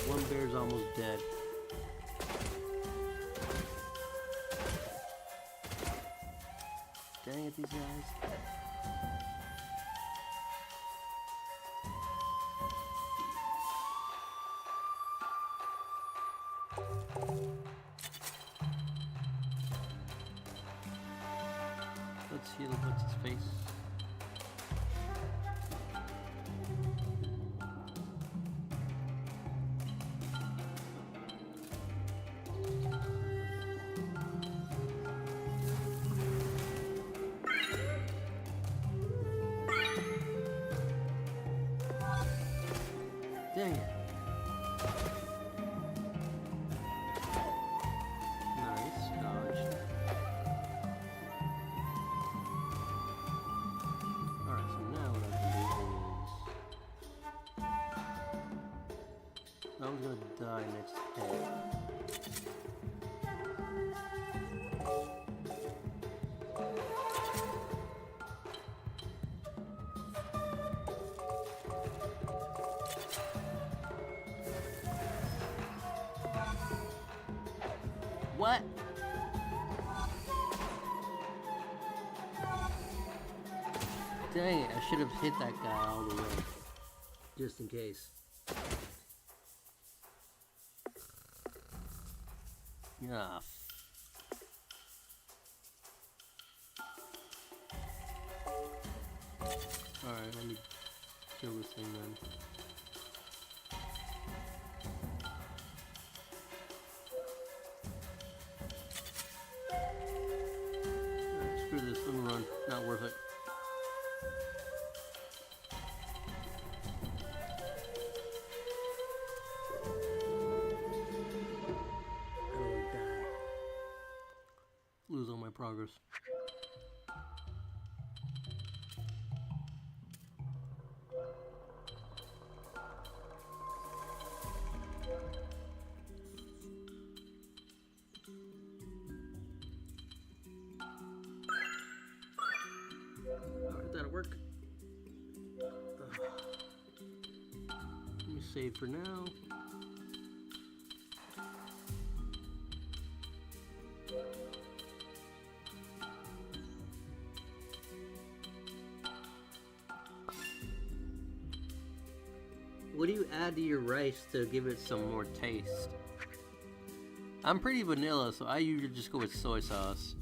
One bear's almost dead. Dang it, these guys. Let's heal what's his face. Dang it. Nice dodge. Alright, so now what I can do is... I was gonna die next hit. What? Dang it, I should have hit that guy all the way. Just in case. Yeah. Alright, let me kill this thing then. not worth it. I don't want to die. Lose all my progress. Alright, that'll work. Let me save for now. What do you add to your rice to give it some more taste? I'm pretty vanilla, so I usually just go with soy sauce.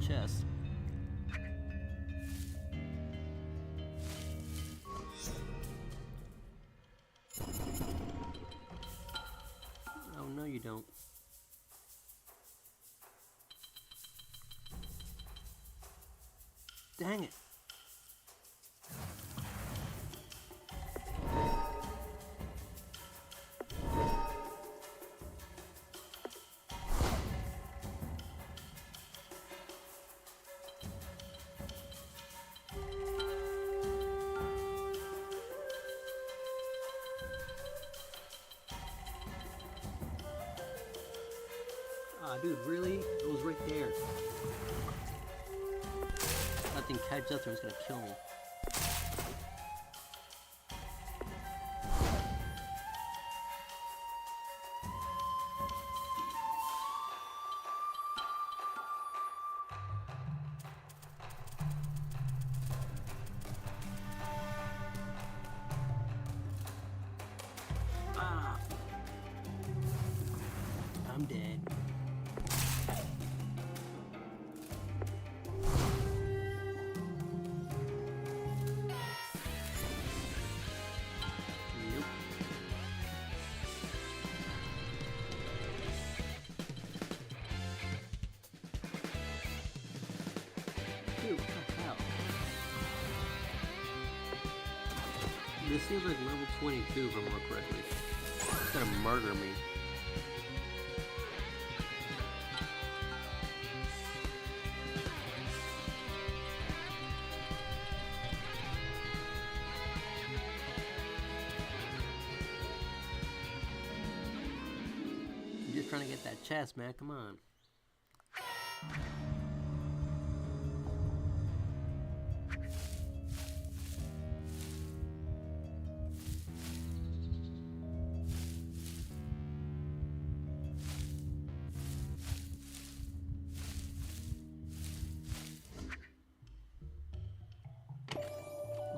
Chest. Oh, no you don't. Dang it. Ah, dude, really? It was right there. That thing catches up to me, it's gonna kill me. Ah! I'm dead. Dude, what the hell? This seems like level 22 if I remember correctly. It's gonna murder me. I'm just trying to get that chest, man. Come on.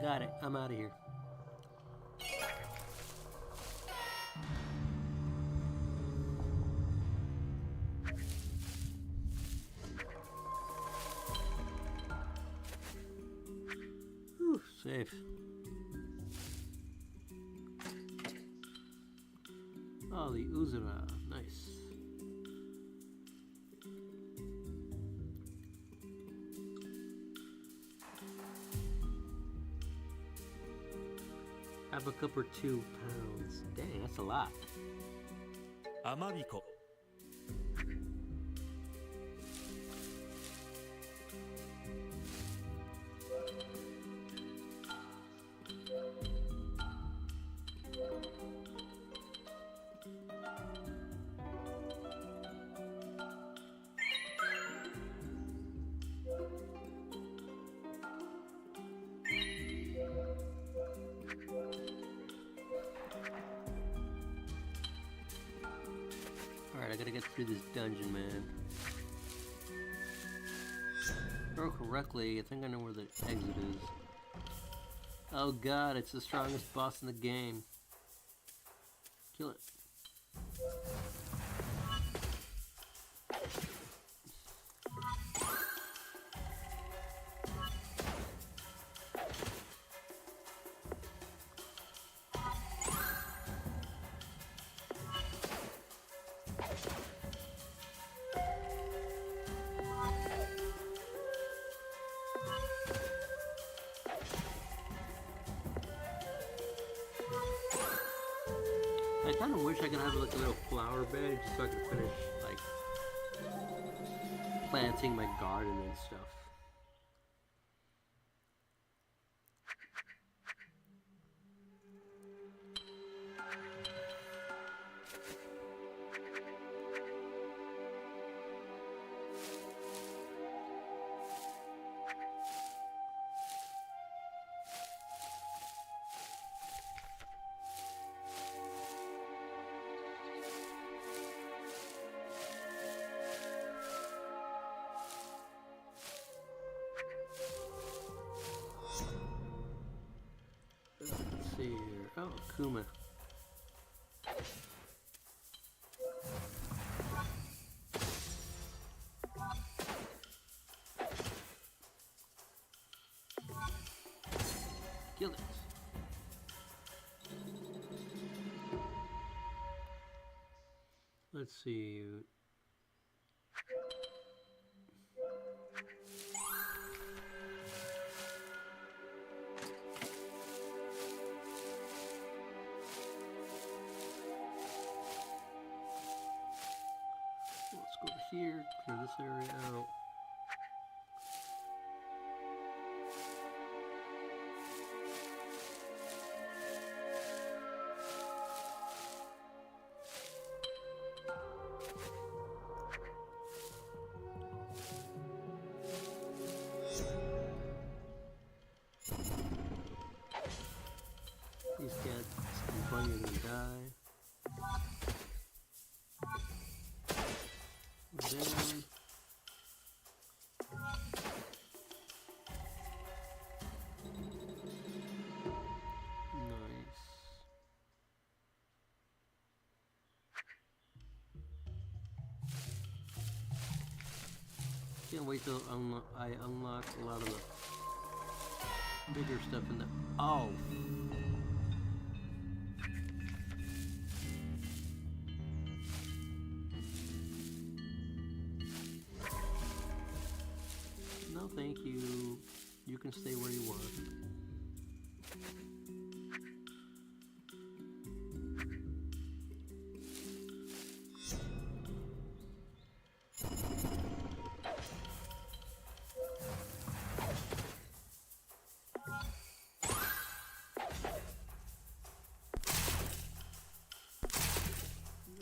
Got it. I'm out of here. Whew, safe. Oh, the Uzura. Nice. Have a cup or 2 pounds. Dang, that's a lot. 雨彦 雨彦 I gotta get through this dungeon, man. If I remember correctly, I think I know where the exit is. Oh god, it's the strongest boss in the game. Kill it. I kind of wish I could have like a little flower bed just so I could finish like planting my garden and stuff. Let's see here. Oh, Kuma. Kill it. Let's see. Let's go over here, clear this area out. These cats, I'm going to die. Down. Nice. Can't wait till I unlock a lot of the bigger stuff in the. Oh! No, thank you. You can stay where you are.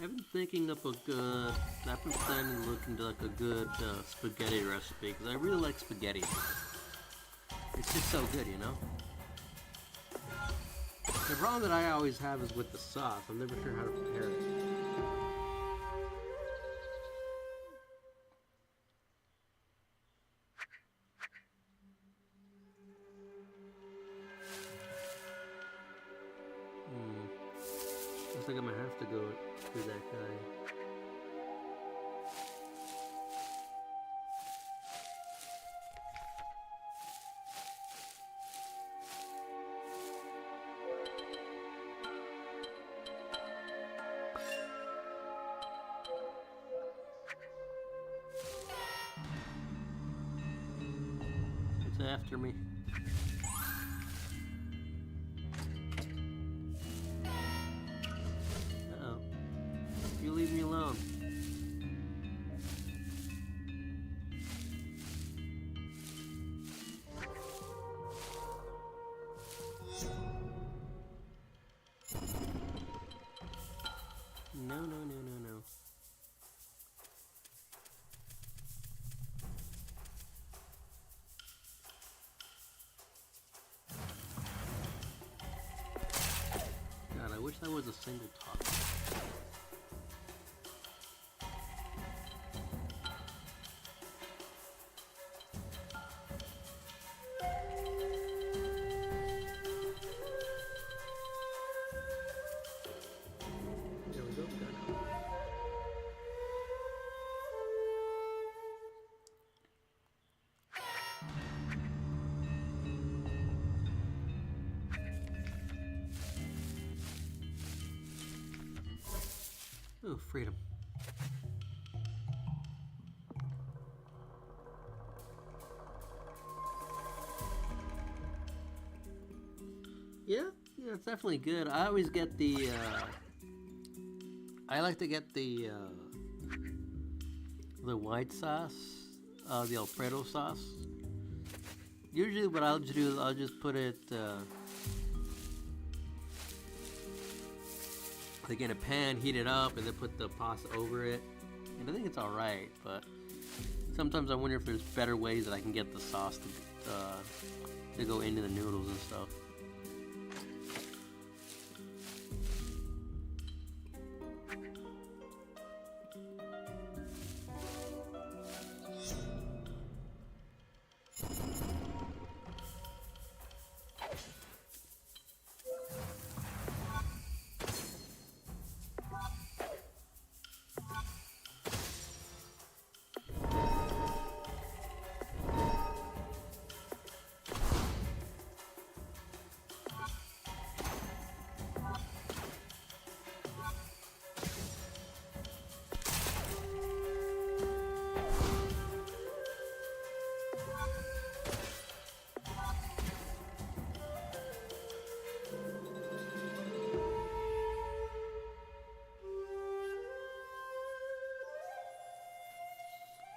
I've been thinking up a good. I've been planning to look into like a good spaghetti recipe because I really like spaghetti. It's just so good, you know. The problem that I always have is with the sauce. I'm never sure how to prepare it. Looks like I'm gonna have to go through that guy. It's after me. You leave me alone. No, no, no, no, no. God, I wish that was a single top. Oh, freedom. Yeah, it's definitely good. I always get the, I like to get the white sauce, the Alfredo sauce. Usually what I'll do is I'll just put it, like in a pan, heat it up, and then put the pasta over it. And I think it's alright, but sometimes I wonder if there's better ways that I can get the sauce to go into the noodles and stuff.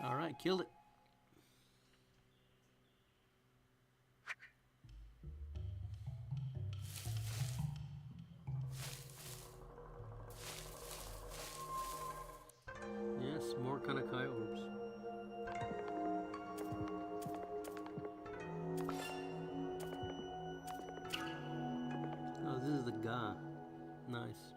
Alright, killed it. Yes, more Kanakai orbs. Oh, this is the guy. Nice.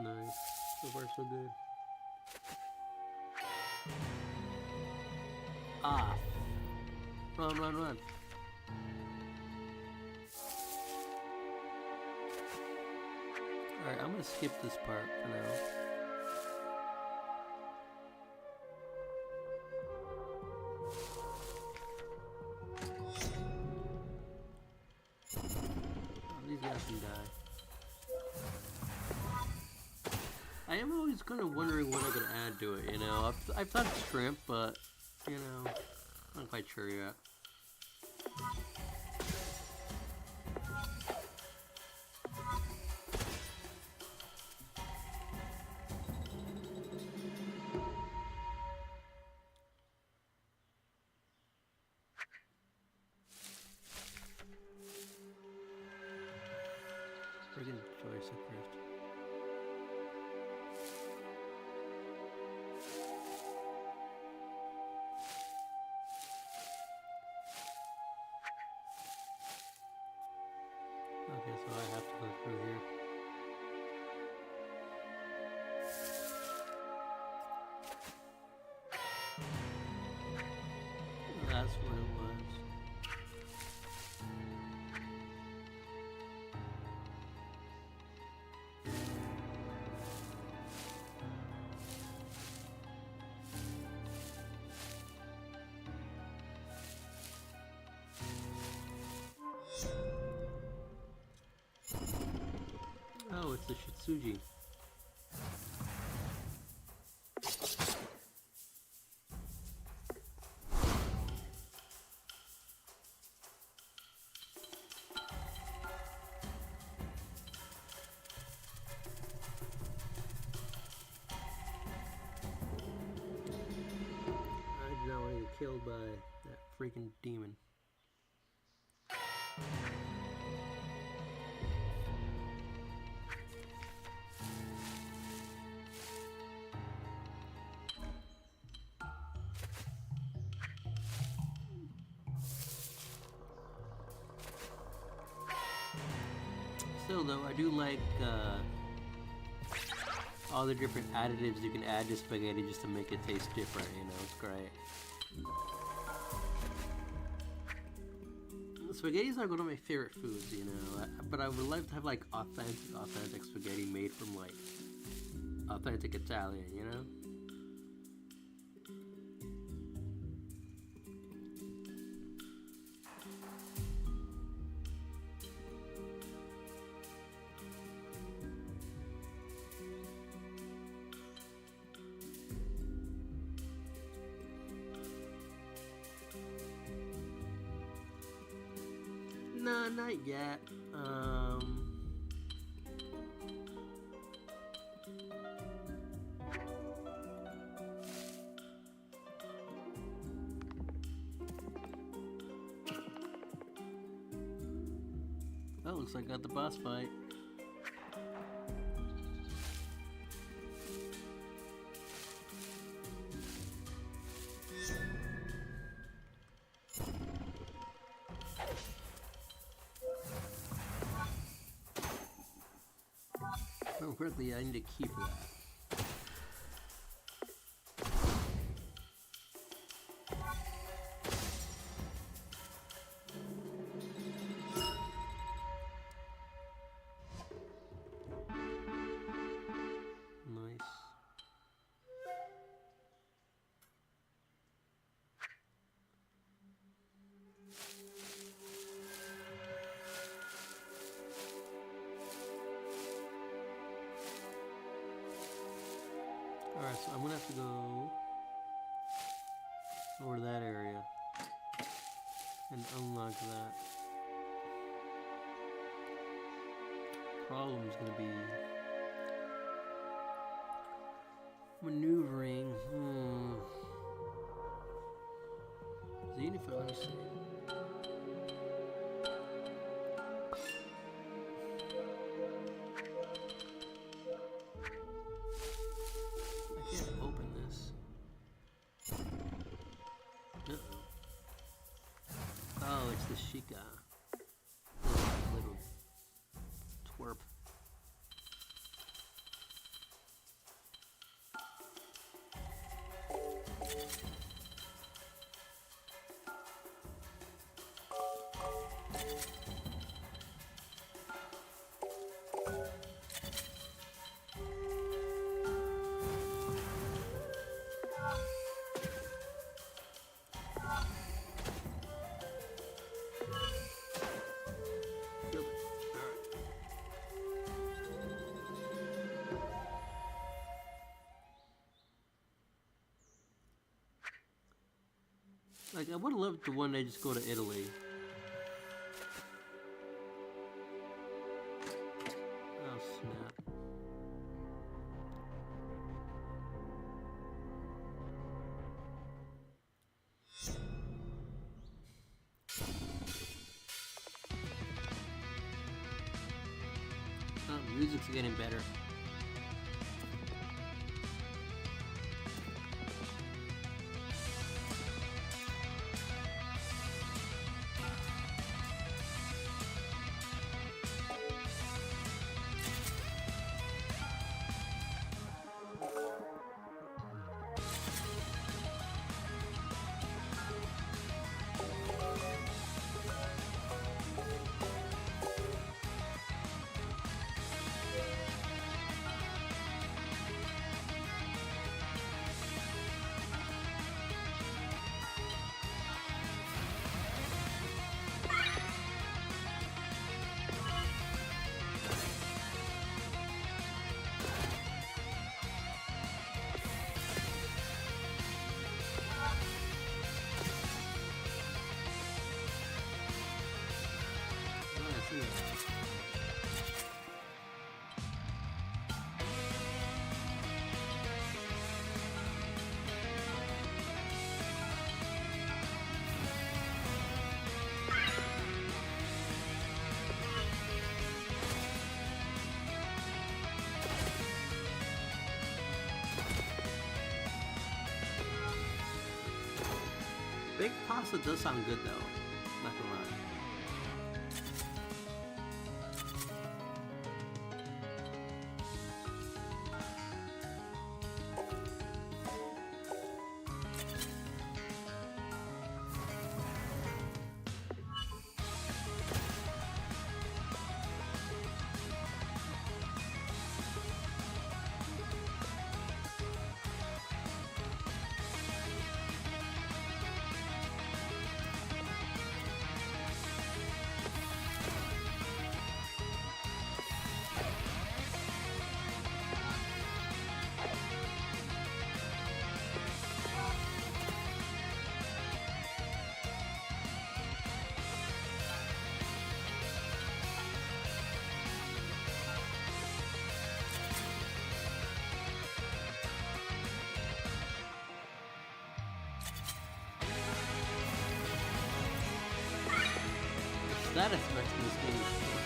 Nice. So far, so good. Ah. Run, run, run. Alright, I'm gonna skip this part for now. Oh, these guys can die. I am always kind of wondering what I could add to it, you know. I've thought shrimp, but, you know, I'm not quite sure yet. Friggin' choice at first. Okay, so I have to go through here. That's what it was. Oh, it's the Shitsuji. I did not want to get killed by that freaking demon. Still though, I do like all the different additives you can add to spaghetti just to make it taste different, you know, it's great. Spaghetti's like one of my favorite foods, you know. But I would like to have like authentic spaghetti made from like authentic Italian, you know. No, not yet. Oh, looks like I got the boss fight. Oh, weirdly, I need to keep that. Nice. Alright, so I'm gonna have to go over to that area and unlock that. Problem's gonna be maneuvering. Xenophone, let me see. I can't open this. Oh, it's the Sheikah. Little twerp. Killed it. Alright. Like, I would have loved the one they just go to Italy. Oh, snap. Oh, music's getting better. Baked pasta does sound good though, not gonna lie. That aspect in this game is so cool.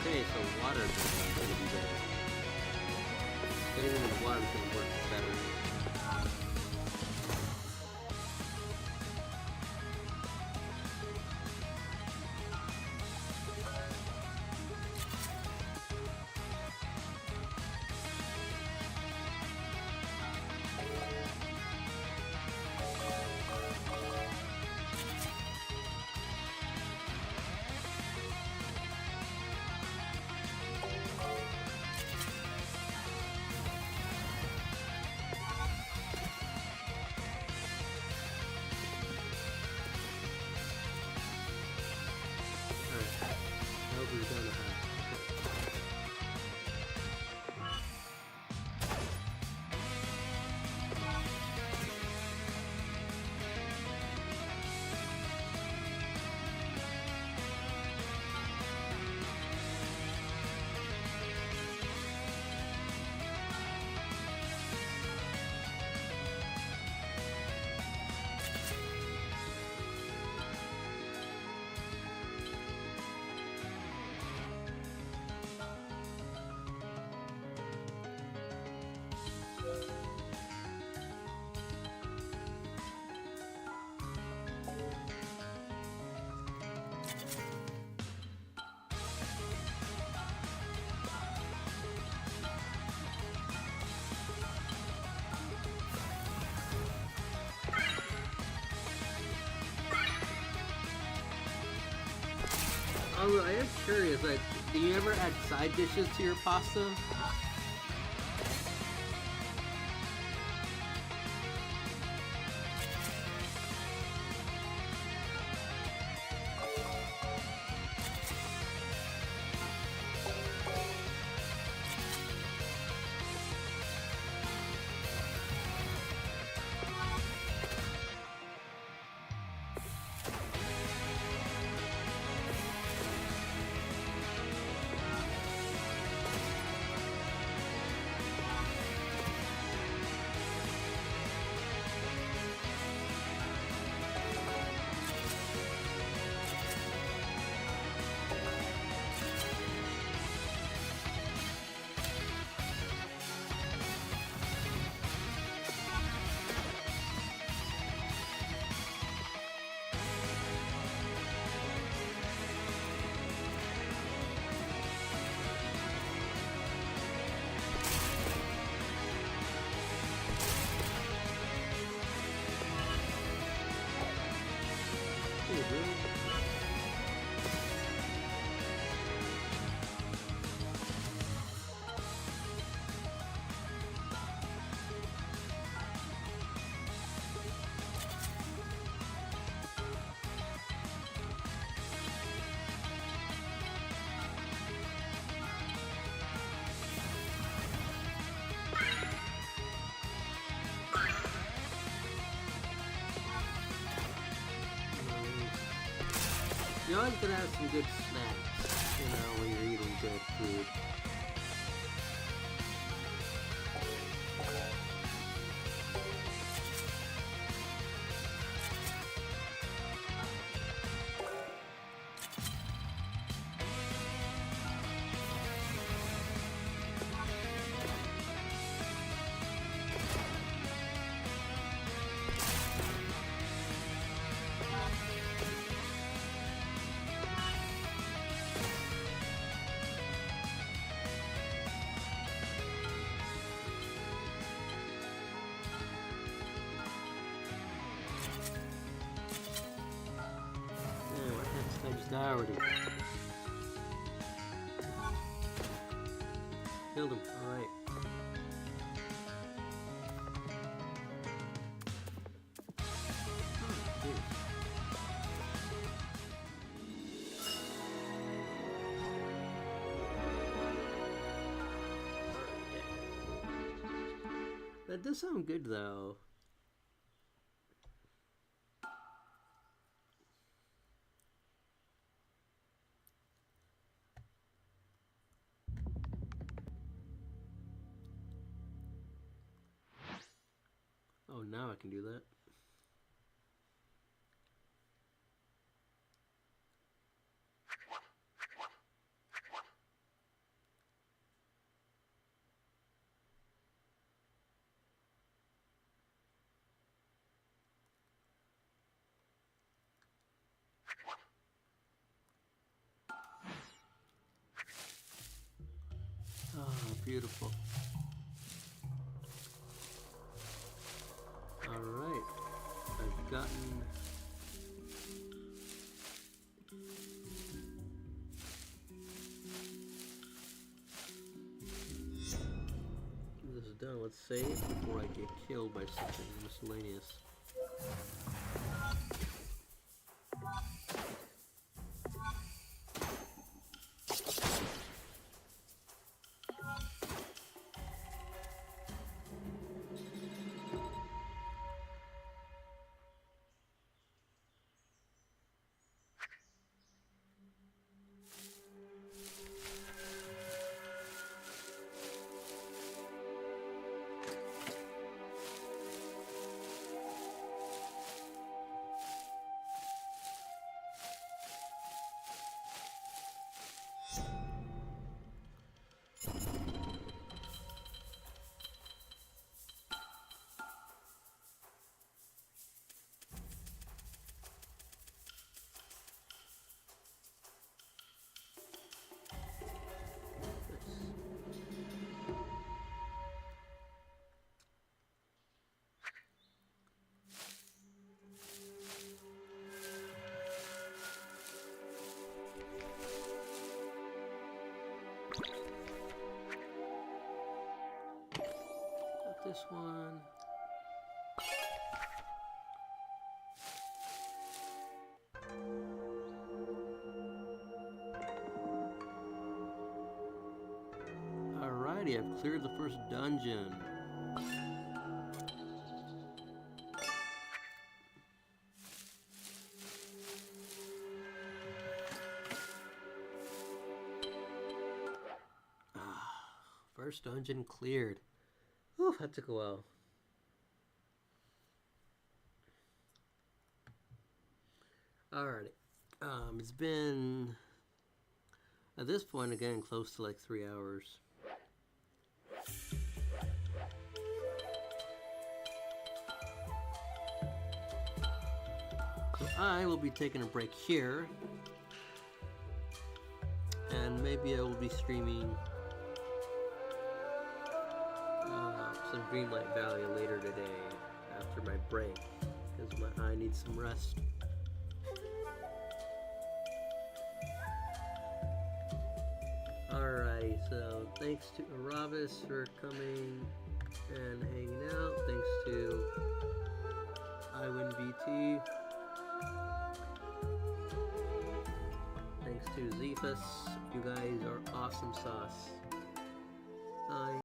Okay, so water is going to be better. Getting into the water is going to work better. Although I am curious, like, do you ever add side dishes to your pasta? You're always gonna have some good snacks, you know, when you're eating good food. I just died already. Killed him. Alright. That does sound good though. Oh, now I can do that. Oh, beautiful. Alright. I've gotten... this is done. Let's save before I get killed by something miscellaneous. Got this one. Alrighty, I've cleared the first dungeon. First dungeon cleared. Whew, that took a while. Alrighty. It's been, at this point, again, close to like 3 hours. So I will be taking a break here. And maybe I will be streaming some Dreamlight Valley later today after my break, because my eye needs some rest. Alrighty, so thanks to Aravis for coming and hanging out. Thanks to IWinBT. Thanks to Zephus. You guys are awesome sauce. Bye.